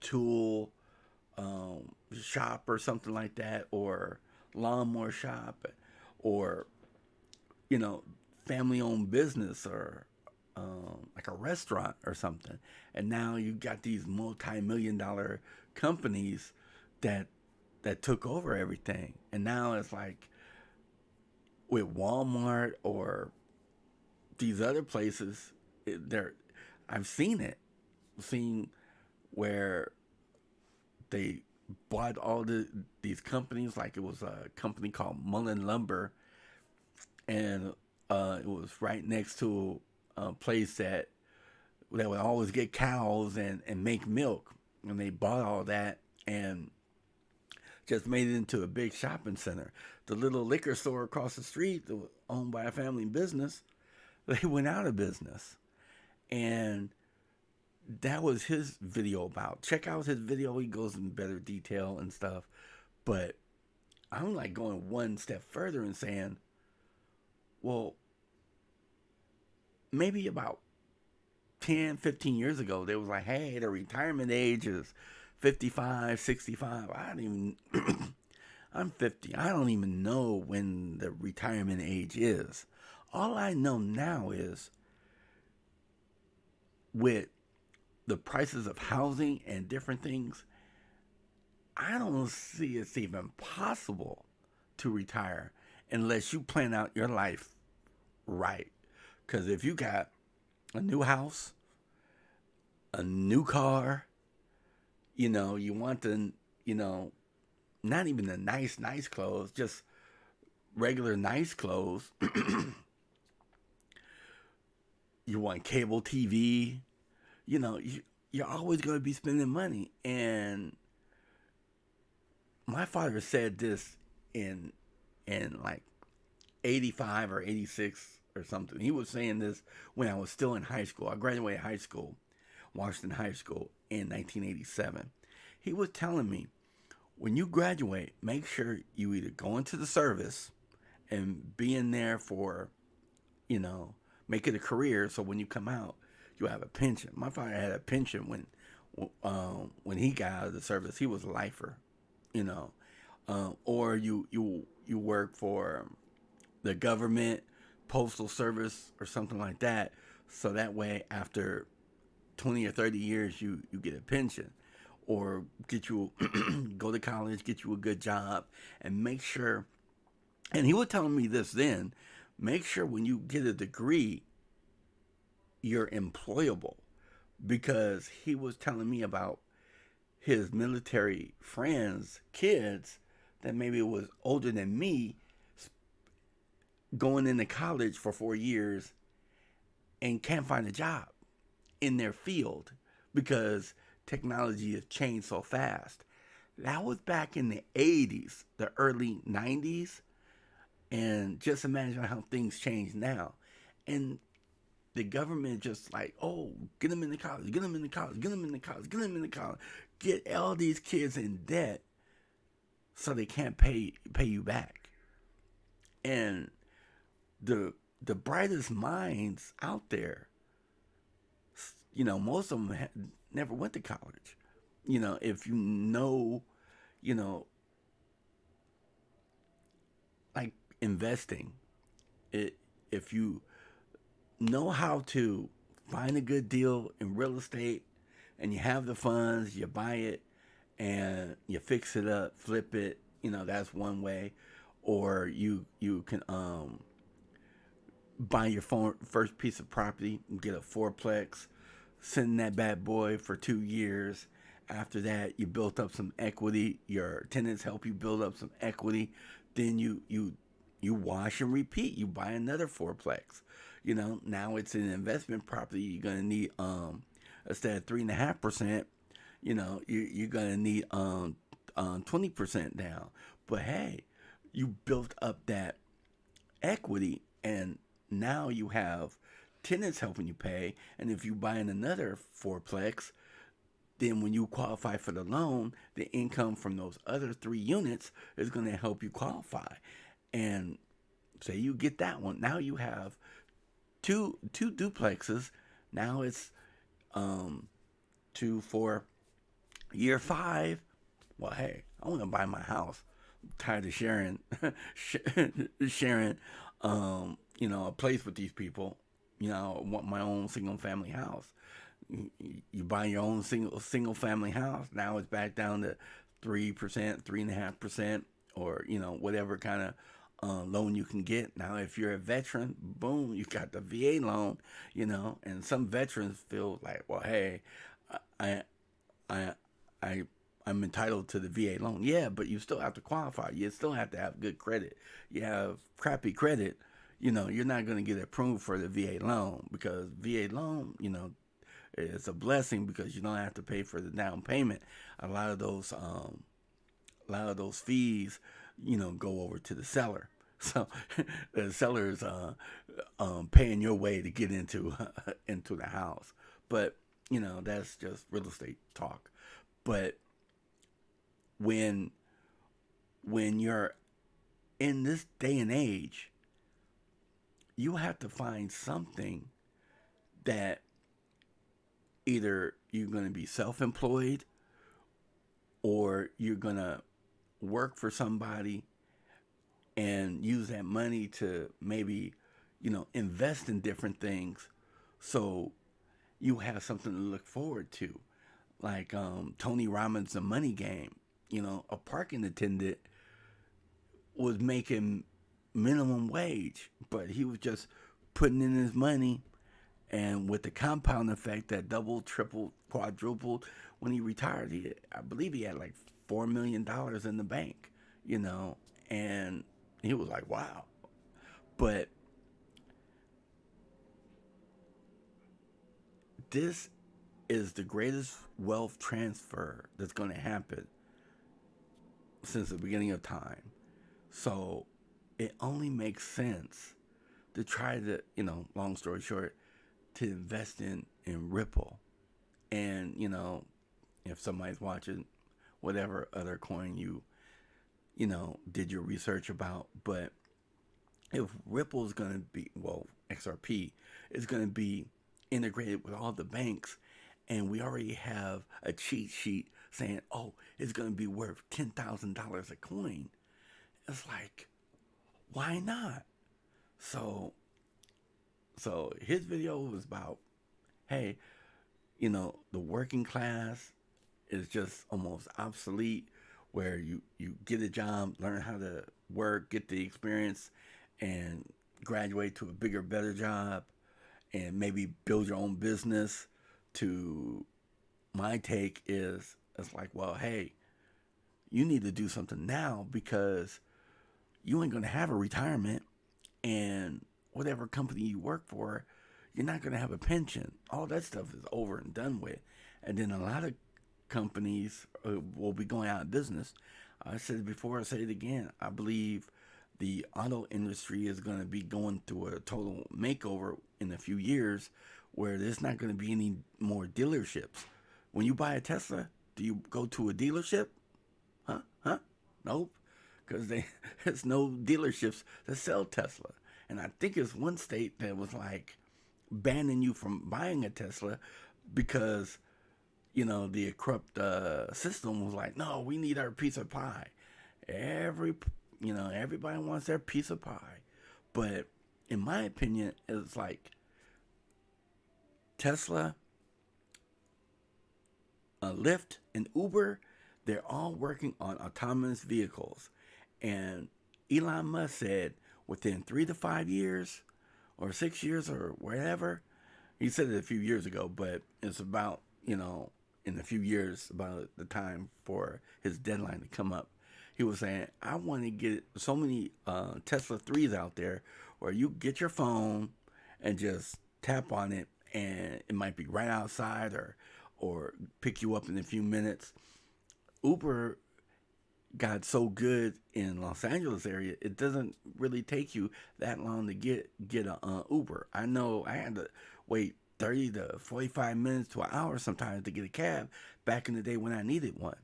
tool shop or something like that, or lawnmower shop, or family owned business, or like a restaurant or something, and now you got these multi-million-dollar companies that took over everything, and now it's like with Walmart or these other places, they're I've seen it, seen where they bought all these companies. Like it was a company called Mullen Lumber, and it was right next to a place that would always get cows and make milk, and they bought all that and just made it into a big shopping center. The little liquor store across the street that was owned by a family business, they went out of business. And that was his video about. Check out his video. He goes in better detail and stuff. But I'm like going one step further and saying, well, maybe about 10, 15 years ago, they was like, hey, the retirement age is 55, 65. I don't even, I'm 50. I don't even know when the retirement age is. All I know now is with the prices of housing and different things, I don't see it's even possible to retire unless you plan out your life right. Because if you got a new house, a new car, you know, you want the, you know, not even the nice clothes, just regular nice clothes. You want cable TV, you know, you're always going to be spending money. And my father said this in like 85 or 86 or something. He was saying this when I was still in high school. I graduated high school, Washington High School, in 1987. He was telling me, when you graduate, make sure you either go into the service and be in there for, you know, make it a career, so when you come out, you have a pension. My father had a pension when he got out of the service. He was a lifer, you know, or you work for the government, postal service, or something like that. So that way, after 20 or 30 years, you get a pension, or get you go to college, get you a good job, and make sure. And he was telling me this then. Make sure when you get a degree, you're employable, because he was telling me about his military friends, kids that maybe was older than me, going into college for 4 years and can't find a job in their field because technology has changed so fast. That was back in the 80s, the early 90s. And just imagine how things change now. And the government just like, oh, get them into college, get them into college, get them into college, get them into college. Get all these kids in debt so they can't pay you back. And the brightest minds out there, you know, most of them never went to college. You know, if you know, you know, like investing, if you know how to find a good deal in real estate and you have the funds, you buy it and you fix it up, flip it, you know, that's one way. Or you can buy your first piece of property, get a fourplex, sit in that bad boy for 2 years. After that, you built up some equity. Your tenants help you build up some equity. Then you wash and repeat. You buy another fourplex. You know, now it's an investment property. You're gonna need instead of 3.5%, you know, you're gonna need 20% down. But hey, you built up that equity, and now you have tenants helping you pay. And if you buy in another fourplex, then when you qualify for the loan, the income from those other 3 units is going to help you qualify. And say you get that one, now you have two duplexes. Now it's 2 for year 5. Well, hey, I want to buy my house. I'm tired of sharing, you know, a place with these people. I want my own single family house. You buy your own single family house. Now it's back down to 3%, 3.5%, or whatever kind of loan you can get. Now, if you're a veteran, boom, you got the VA loan. And some veterans feel like, well, hey, I I I I'm entitled to the VA loan. Yeah, but you still have to qualify. You still have to have good credit. You have crappy credit, you're not going to get approved for the VA loan, because VA loan, it's a blessing because you don't have to pay for the down payment. A lot of those fees, go over to the seller. So the seller is paying your way to get into into the house. But that's just real estate talk. But when you're in this day and age, you have to find something that either you're going to be self-employed, or you're going to work for somebody and use that money to maybe invest in different things, so you have something to look forward to. Like Tony Robbins' The Money Game. A parking attendant was making minimum wage, but he was just putting in his money, and with the compound effect that doubled, tripled, quadrupled, when he retired, I believe he had like $4 million in the bank, and he was like, wow. But this is the greatest wealth transfer that's going to happen since the beginning of time. So it only makes sense to try to, long story short, to invest in Ripple. And, if somebody's watching, whatever other coin did your research about. But if Ripple is going to be, well, XRP is going to be integrated with all the banks, and we already have a cheat sheet saying, oh, it's going to be worth $10,000 a coin, it's like, why not? So his video was about, hey, the working class is just almost obsolete, where you get a job, learn how to work, get the experience, and graduate to a bigger, better job, and maybe build your own business. To my take is, it's like, well, hey, you need to do something now, because you ain't going to have a retirement, and whatever company you work for, you're not going to have a pension. All that stuff is over and done with. And then a lot of companies will be going out of business. I said it before, I say it again. I believe the auto industry is going to be going through a total makeover in a few years, where there's not going to be any more dealerships. When you buy a Tesla, do you go to a dealership? Huh? Nope. Because there's no dealerships that sell Tesla. And I think it's one state that was like banning you from buying a Tesla, because the corrupt system was like, no, we need our piece of pie. Everybody wants their piece of pie. But in my opinion, it's like Tesla, Lyft, and Uber, they're all working on autonomous vehicles. And Elon Musk said within 3 to 5 years, or 6 years, or whatever, he said it a few years ago, but it's about, in a few years, about the time for his deadline to come up. He was saying, I want to get so many Tesla 3s out there, where you get your phone and just tap on it, and it might be right outside, or pick you up in a few minutes. Uber got so good in Los Angeles area, it doesn't really take you that long to get a Uber. I know I had to wait 30 to 45 minutes to an hour sometimes to get a cab back in the day when I needed one.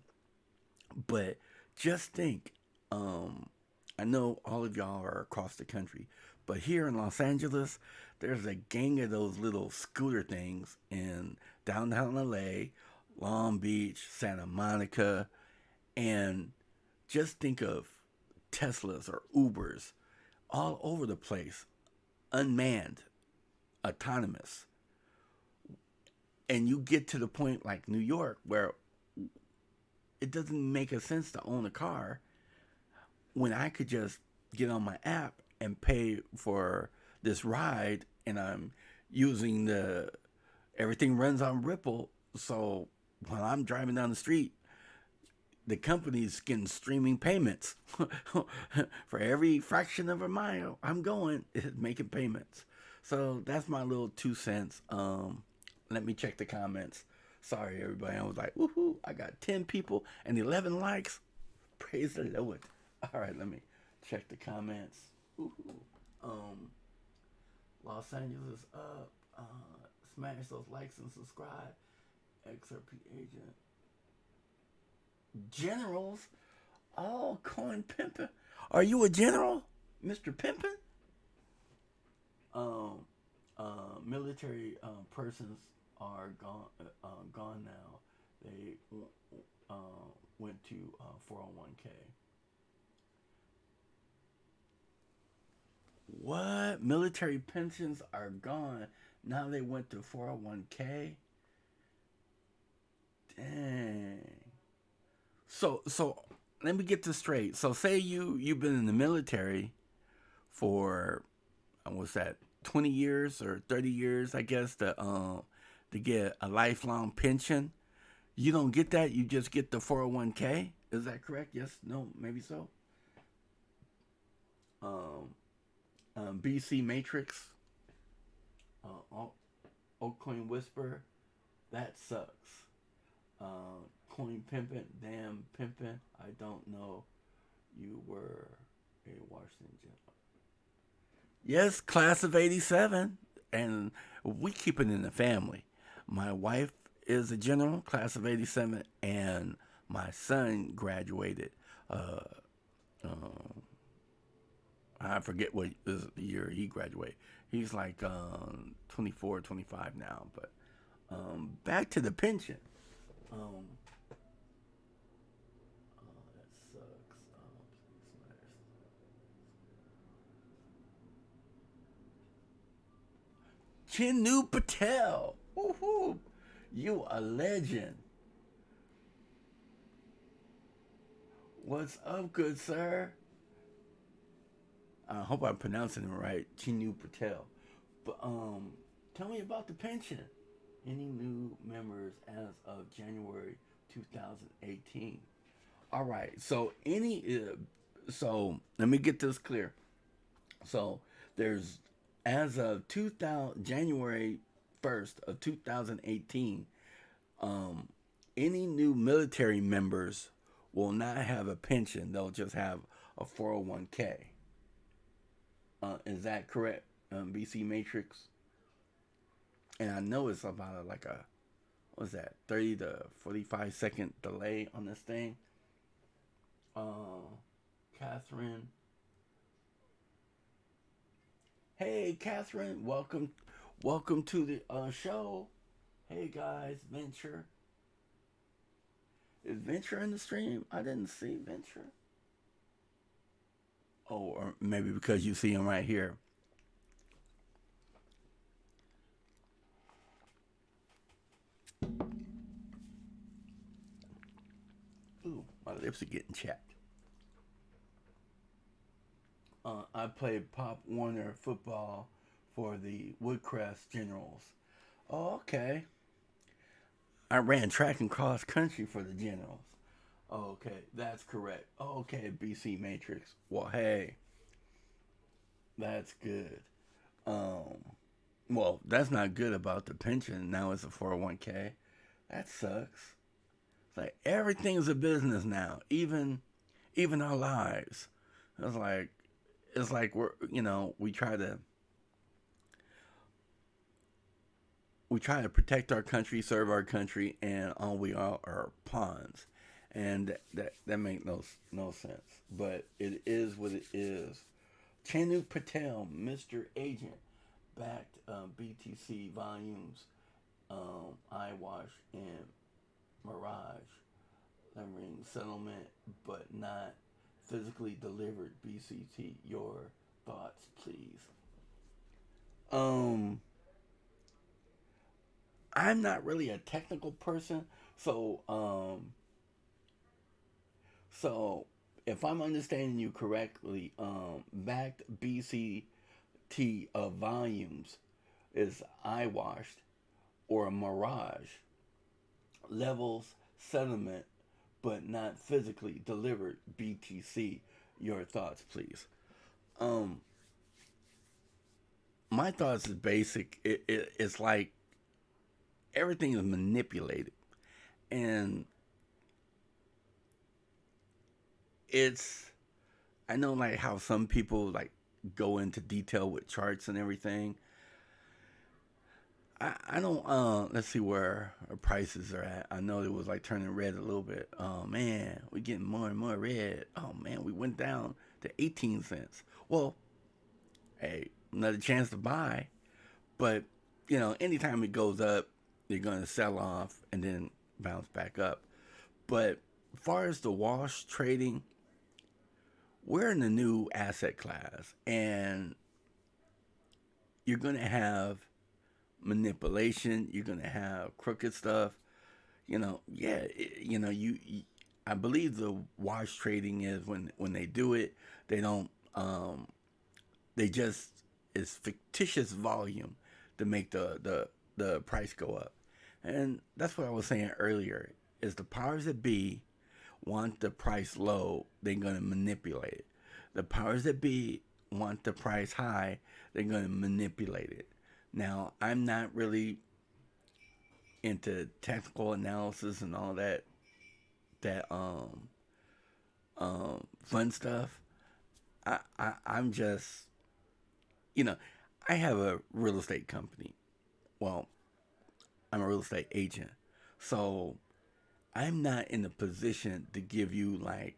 But just think, I know all of y'all are across the country, but here in Los Angeles, there's a gang of those little scooter things in downtown LA, Long Beach, Santa Monica, and just think of Teslas or Ubers all over the place, unmanned, autonomous. And you get to the point like New York where it doesn't make a sense to own a car when I could just get on my app and pay for this ride, and I'm using the everything runs on Ripple. So while I'm driving down the street, the company's getting streaming payments for every fraction of a mile I'm going, it's making payments. So that's my little 2 cents. Let me check the comments. Sorry, everybody. I was like, woohoo! I got 10 people and 11 likes. Praise the Lord. All right, let me check the comments. Woohoo! Los Angeles is up. Smash those likes and subscribe. XRP Agent. Generals? Oh, coin pimping. Are you a general, Mr. Pimpin? Um, Military persons are gone now. They uh, went to 401k. What? Military pensions are gone. Now they went to 401k? Dang. So let me get this straight. So say you've been in the military for what's that, 20 years or 30 years, I guess, to get a lifelong pension. You don't get that. You just get the 401k. Is that correct? Yes. No. Maybe so. BC Matrix. Coin Whisper. That sucks. Coin Pimpin'. Damn Pimpin'. I don't know. You were a Washington general. Yes, class of 87. And we keep it in the family. My wife is a general, class of 87, and my son graduated. I forget what year he graduated. He's like 24, 25 now. But back to the pension. That sucks. Chinu Patel. Woohoo! You a legend. What's up, good sir? I hope I'm pronouncing it right. Chinu Patel. But tell me about the pension. Any new members as of January 2018? All right. So so let me get this clear. So there's as of January 1st of 2018, any new military members will not have a pension. They'll just have a 401k. Is that correct, BC Matrix? And I know it's about what's that, 30 to 45 second delay on this thing. Catherine. Hey, Catherine, welcome to the show. Hey guys, Venture. Is Venture in the stream? I didn't see Venture. Oh, or maybe because you see him right here. Ooh, my lips are getting chapped. I played Pop Warner football for the Woodcrest Generals. Oh, okay. I ran track and cross country for the Generals. Okay, that's correct. Okay, BC Matrix. Well, hey, that's good. Well, that's not good about the pension. Now it's a 401k. That sucks. It's like everything's a business now, even our lives. It's like we try to protect our country, serve our country, and all we are pawns, and that makes no sense. But it is what it is. Chanu Patel, Mr. Agent, backed BTC volumes, Eyewash and Mirage, leveraging settlement, but not physically delivered. BCT, your thoughts, please. I'm not really a technical person, so so if I'm understanding you correctly, backed BCT of volumes is eyewashed or a mirage, levels settlement but not physically delivered BTC. Your thoughts, please. Um, my thoughts is basic. It's like everything is manipulated, and it's I know like how some people like go into detail with charts and everything. I don't let's see where our prices are at. I know it was like turning red a little bit. Oh man, we're getting more and more red. Oh man, we went down to 18 cents. Well, hey, another chance to buy. But, anytime it goes up, you're gonna sell off and then bounce back up. But as far as the wash trading, we're in the new asset class, and you're gonna have manipulation. You're gonna have crooked stuff. Yeah. I believe the wash trading is when they do it, they don't. They just it's fictitious volume to make the price go up, and that's what I was saying earlier. Is the powers that be want the price low, they're gonna manipulate it. The powers that be want the price high, they're gonna manipulate it. Now, I'm not really into technical analysis and all that fun stuff. I'm just you know I have a real estate company. Well, I'm a real estate agent, so I'm not in a position to give you like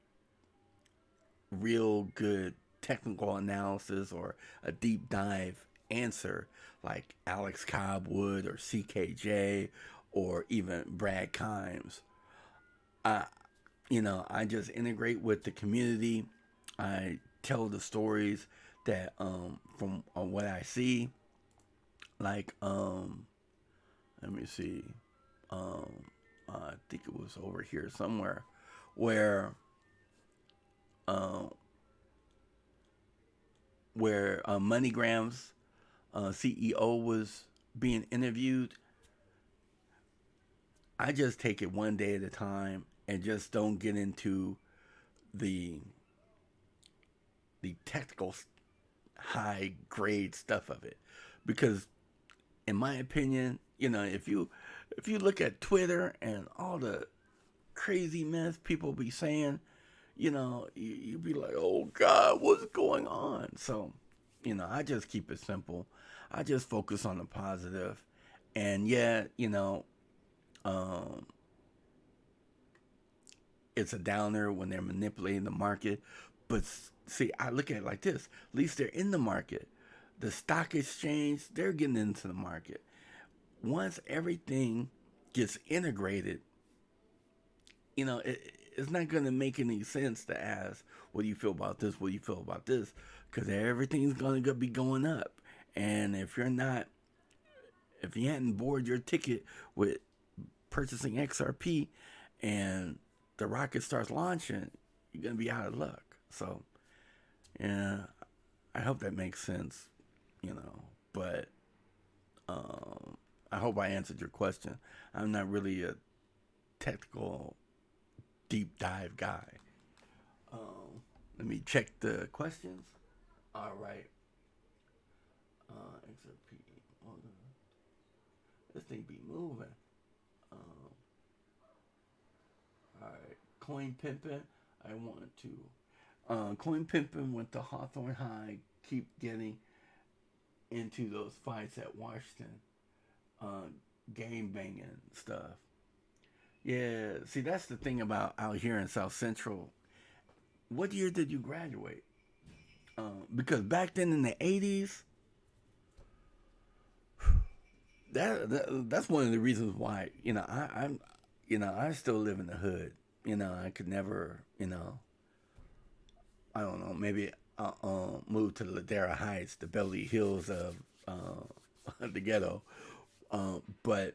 real good technical analysis or a deep dive answer like Alex Cobb would or CKJ or even Brad Kimes. I I just integrate with the community. I tell the stories that from what I see. Like let me see. Um, I think it was over here somewhere where uh, MoneyGram's CEO was being interviewed. I just take it one day at a time and just don't get into the technical high grade stuff of it because in my opinion, if you look at Twitter and all the crazy mess people be saying, you be like, oh God, what's going on? So, I just keep it simple. I just focus on the positive. And yeah, um, it's a downer when they're manipulating the market. But see, I look at it like this: at least they're in the market. The stock exchange, they're getting into the market. Once everything gets integrated, it's not going to make any sense to ask, what do you feel about this? What do you feel about this? Because everything's going to be going up. And if you hadn't boarded your ticket with purchasing XRP and the rocket starts launching, you're going to be out of luck. So, yeah, I hope that makes sense, but I hope I answered your question. I'm not really a technical deep dive guy. Let me check the questions. All right. XRP. Oh, this thing be moving. Um, all right. Coin pimping. I want to. Coin pimping went to Hawthorne High. Keep getting into those fights at Washington. Uh, Game banging stuff. Yeah. See, that's the thing about out here in South Central. What year did you graduate? Because back then in the 80s, that's one of the reasons why I'm I still live in the hood. I could never I don't know, maybe move to the Ladera Heights, the Beverly Hills of the ghetto. But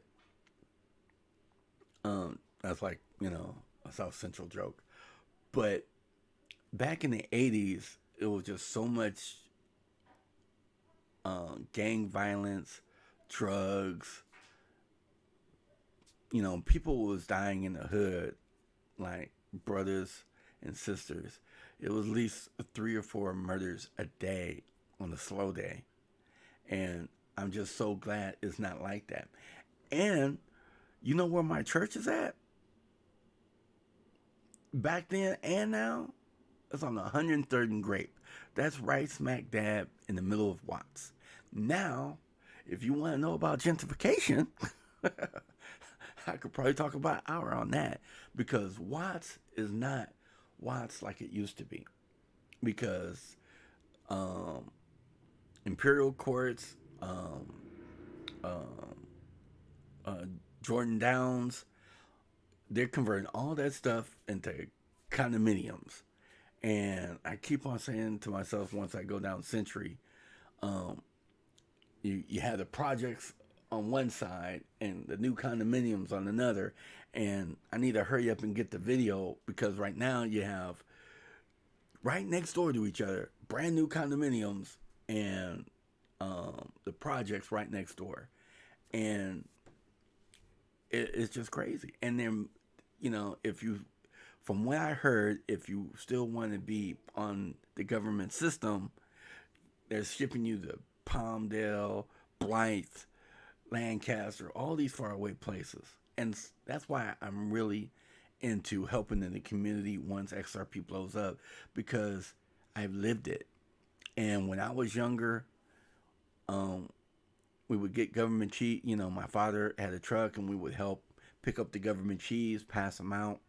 That's like, a South Central joke. But back in the 80s, it was just so much gang violence, drugs. People was dying in the hood, like brothers and sisters. It was at least 3 or 4 murders a day on a slow day. And I'm just so glad it's not like that. And you know where my church is at? Back then and now, it's on 103rd and Grape. That's right smack dab in the middle of Watts. Now, if you want to know about gentrification, I could probably talk about an hour on that, because Watts is not Watts like it used to be. Because Imperial Courts, Jordan Downs, they're converting all that stuff into condominiums. And I keep on saying to myself, once I go down Century, you have the projects on one side and the new condominiums on another. And I need to hurry up and get the video, because right now you have right next door to each other brand new condominiums and the projects right next door. And it's just crazy. And then, if you, from what I heard, if you still want to be on the government system, they're shipping you to Palmdale, Blythe, Lancaster, all these faraway places. And that's why I'm really into helping in the community once XRP blows up, because I've lived it. And when I was younger, we would get government cheese. My father had a truck, and we would help pick up the government cheese, pass them out.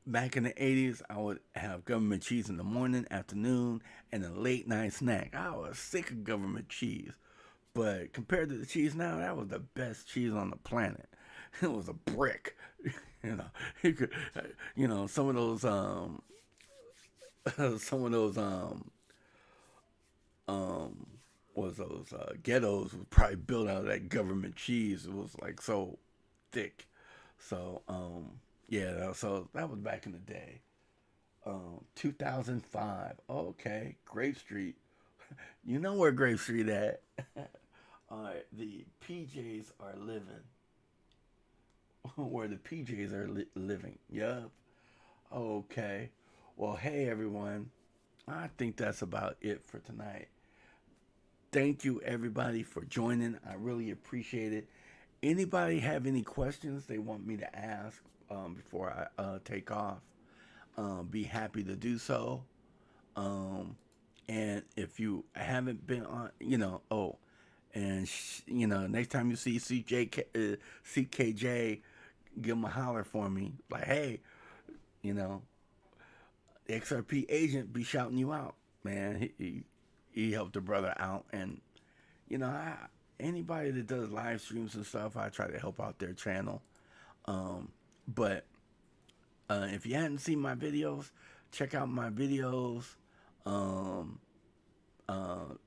Back in the 80s, I would have government cheese in the morning, afternoon, and a late night snack. I was sick of government cheese. But compared to the cheese now, that was the best cheese on the planet. It was a brick. You could, some of those, was those ghettos was probably built out of that government cheese. It was like so thick. So, yeah, so that was back in the day. 2005. Okay, Grape Street. You know where Grape Street at? The PJs are living. Where the PJs are living. Yup. Okay. Well, hey everyone. I think that's about it for tonight. Thank you everybody for joining. I really appreciate it. Anybody have any questions they want me to ask before I take off? Be happy to do so. And if you haven't been on, next time you see CKJ, give him a holler for me. Like, hey, the XRP agent be shouting you out, man. He helped a brother out, and anybody that does live streams and stuff, I try to help out their channel. But if you hadn't seen my videos, check out my videos.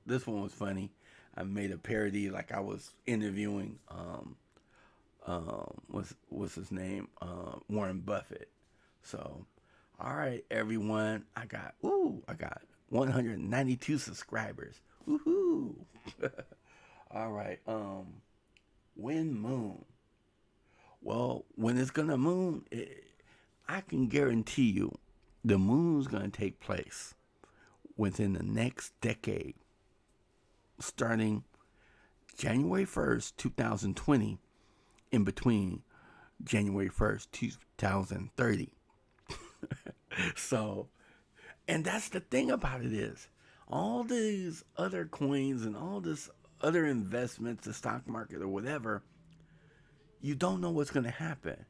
This one was funny. I made a parody, like I was interviewing what's his name, Warren Buffett. So, all right, everyone, I got 192 subscribers. Woohoo! All right, when moon? Well, when it's gonna moon, I can guarantee you, the moon's gonna take place within the next decade, starting January 1st, 2020, in between January 1st, 2030. So, and that's the thing about it is, all these other coins and all this other investments, the stock market or whatever, you don't know what's going to happen.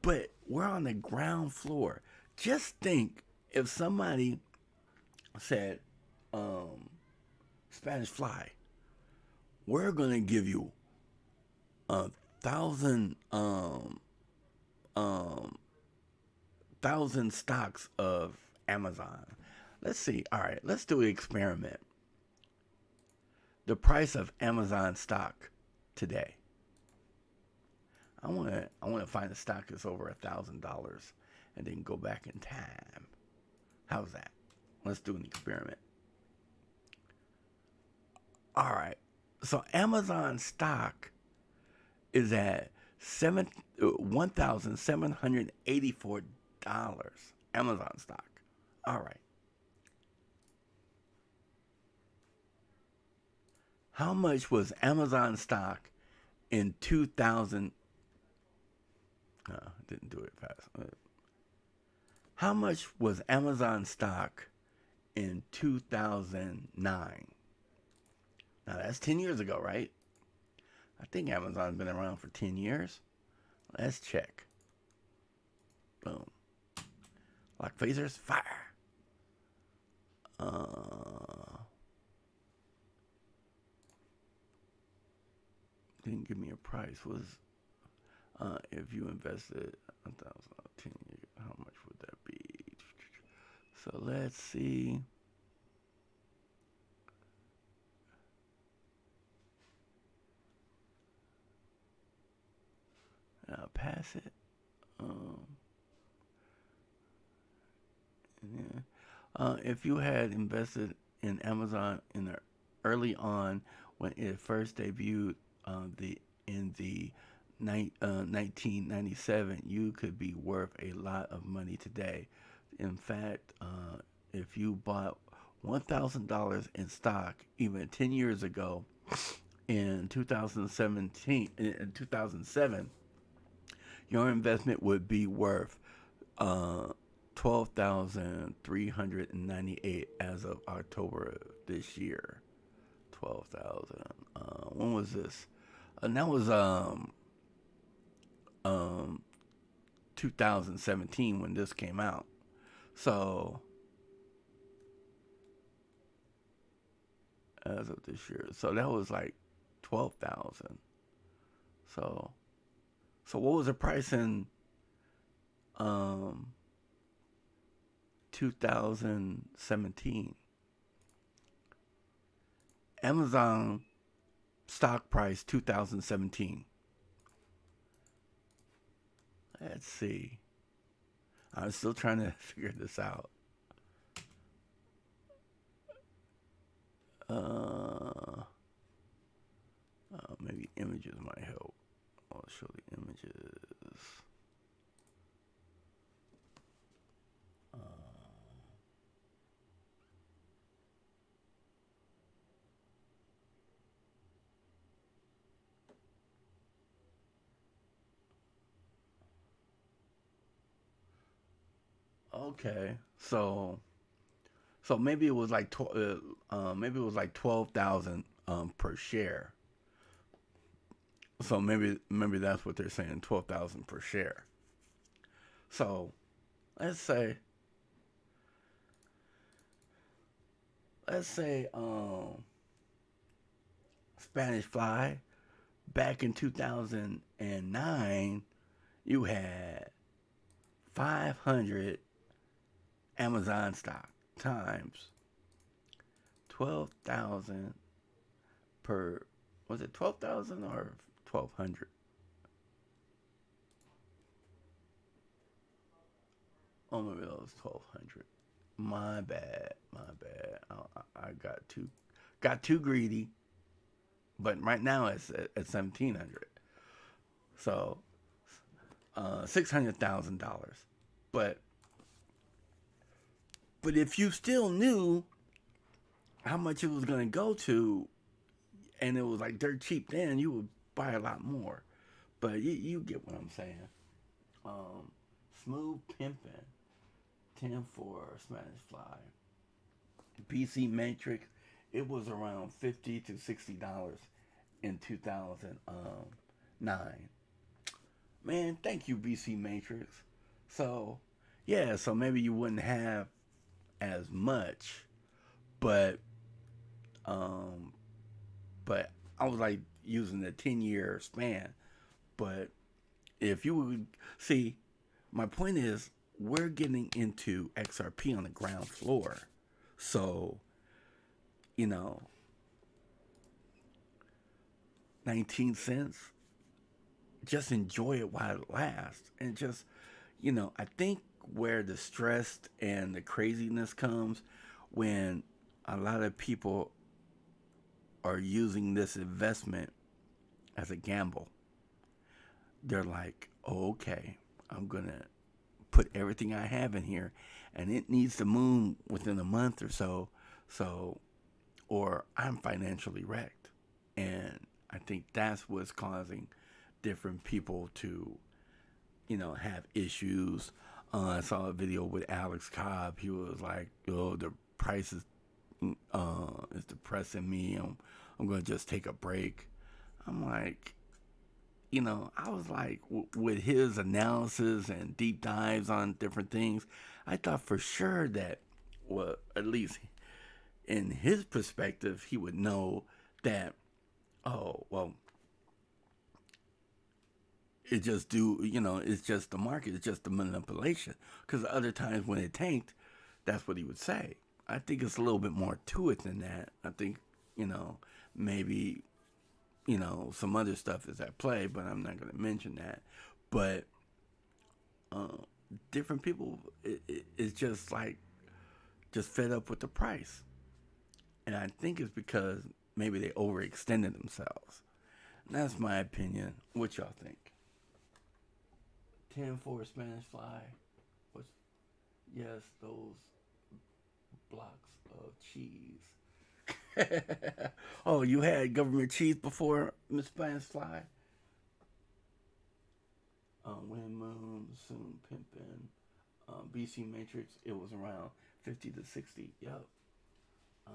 But we're on the ground floor. Just think if somebody said, Spanish Fly, we're going to give you 1,000 stocks of Amazon. Let's see. All right, let's do an experiment. The price of Amazon stock today. I want to find a stock that's over $1,000 and then go back in time. How's that? Let's do an experiment. All right. So Amazon stock is at $1,784. Amazon stock. All right. How much was Amazon stock in 2000? Didn't do it fast. How much was Amazon stock in 2009? Now that's 10 years ago, right? I think Amazon's been around for 10 years. Let's check. Boom. Like phasers, fire. Didn't give me a price. Was if you invested 10 years, how much would that be? So let's see. I'll pass it. If you had invested in Amazon early on when it first debuted in the 1997, you could be worth a lot of money today. In fact, if you bought $1,000 in stock even 10 years ago, in 2007, your investment would be worth 12,398 as of October this year. 12,000. When was this? And that was 2017 when this came out. So as of this year, so that was like 12,000. So what was the price in 2017? Amazon stock price 2017. Let's see. I'm still trying to figure this out. Maybe images might help. I'll show the images. Okay, so maybe it was like maybe it was like 12,000 per share. So maybe that's what they're saying, 12,000 per share. So let's say Spanish Fly back in 2009, you had 500 Amazon stock times 12,000 per, was it 12,000 or 1,200? Oh, maybe that was 1,200. My bad. I got too greedy. But right now it's at 1,700. So $600,000. But if you still knew how much it was going to go to, and it was like dirt cheap then, you would buy a lot more. But you get what I'm saying. Smooth Pimpin', 10 for Spanish Fly. BC Matrix, it was around $50 to $60 in 2009. Man, thank you, BC Matrix. So, yeah, so maybe you wouldn't have as much, but I was like using the 10-year span. But if you would see, my point is we're getting into XRP on the ground floor. So, 19 cents, just enjoy it while it lasts. And just, I think where the stress and the craziness comes when a lot of people are using this investment as a gamble. They're like, oh, okay, I'm going to put everything I have in here and it needs to move within a month or so. So, or I'm financially wrecked. And I think that's what's causing different people to, have issues. I saw a video with Alex Cobb. He was like, "Oh, the price is depressing me. I'm gonna just take a break." I'm like, I was like, with his analysis and deep dives on different things, I thought for sure that, well, at least in his perspective, he would know that, oh, well, it's just the market, it's just the manipulation. Because other times when it tanked, that's what he would say. I think it's a little bit more to it than that. I think, maybe, some other stuff is at play, but I'm not going to mention that. But uh, different people, it's just like, just fed up with the price. And I think it's because maybe they overextended themselves. That's my opinion. What y'all think? 10 for Spanish fly. What's, yes, those blocks of cheese. Oh, you had government cheese before Miss Spanish fly? Wind Moon, soon pimpin'. BC Matrix, it was around 50 to 60. Yep. Um,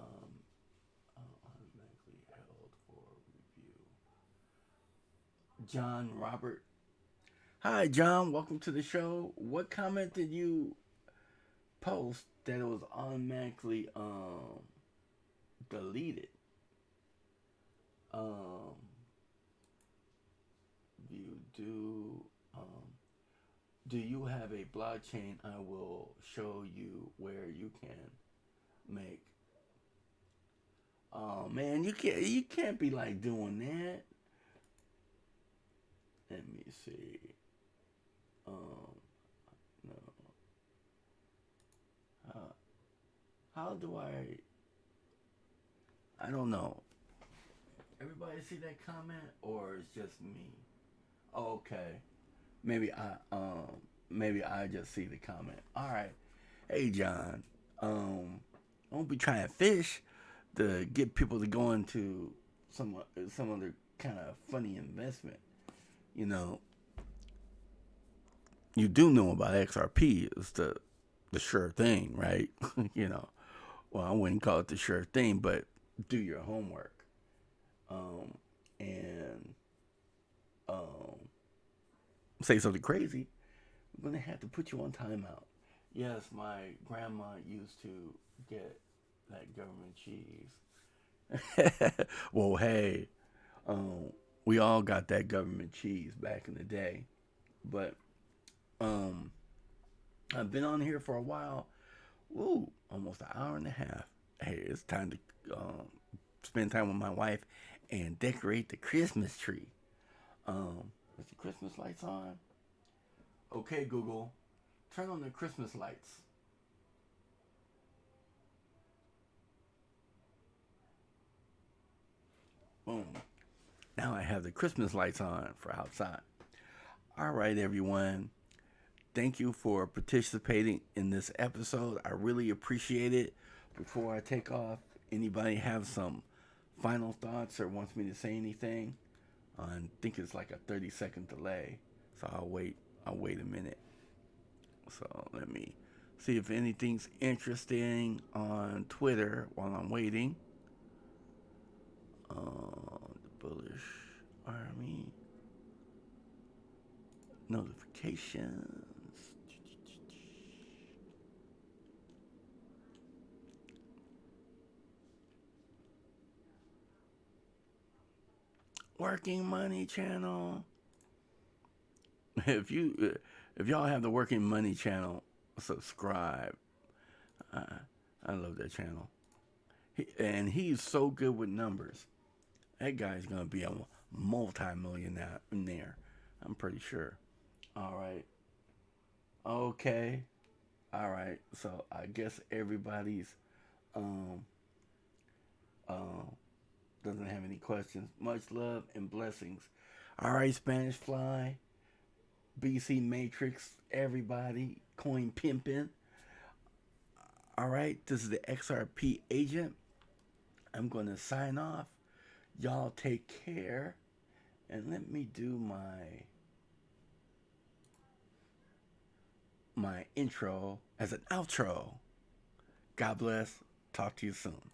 Automatically held for review. John Robert. Hi, John. Welcome to the show. What comment did you post that it was automatically deleted? Um, you do. Do you have a blockchain? I will show you where you can make. Oh man, you can't be like doing that. Let me see. Um, no. Uh, how do I? I don't know. Everybody see that comment, or it's just me? Oh, okay. Maybe I just see the comment. All right. Hey John. Um, don't be trying to fish to get people to go into some other kind of funny investment. You know, you do know about XRP. It's the sure thing, right? you know. Well, I wouldn't call it the sure thing, but do your homework. And say something crazy, I'm gonna have to put you on timeout. Yes, my grandma used to get that government cheese. Well, hey, um, we all got that government cheese back in the day, but um, I've been on here for a while. Woo, almost an hour and a half. Hey, it's time to spend time with my wife and decorate the Christmas tree. Is the Christmas lights on? Okay, Google, turn on the Christmas lights. Boom. Now I have the Christmas lights on for outside. All right, everyone. Thank you for participating in this episode. I really appreciate it. Before I take off, anybody have some final thoughts or wants me to say anything? I think it's like a 30-second delay, so I'll wait. I'll wait a minute. So let me see if anything's interesting on Twitter while I'm waiting. The Bullish Army notifications. Working Money channel. If y'all have the Working Money channel, subscribe. Uh, I love that channel. And he's so good with numbers. That guy's gonna be a multi-millionaire. I'm pretty sure. All right. Okay. All right. So I guess everybody's um um doesn't have any questions. Much love and blessings. All right, Spanish Fly, BC Matrix, everybody, Coin Pimpin'. All right, this is the XRP Agent. I'm going to sign off. Y'all take care. And let me do my intro as an outro. God bless. Talk to you soon.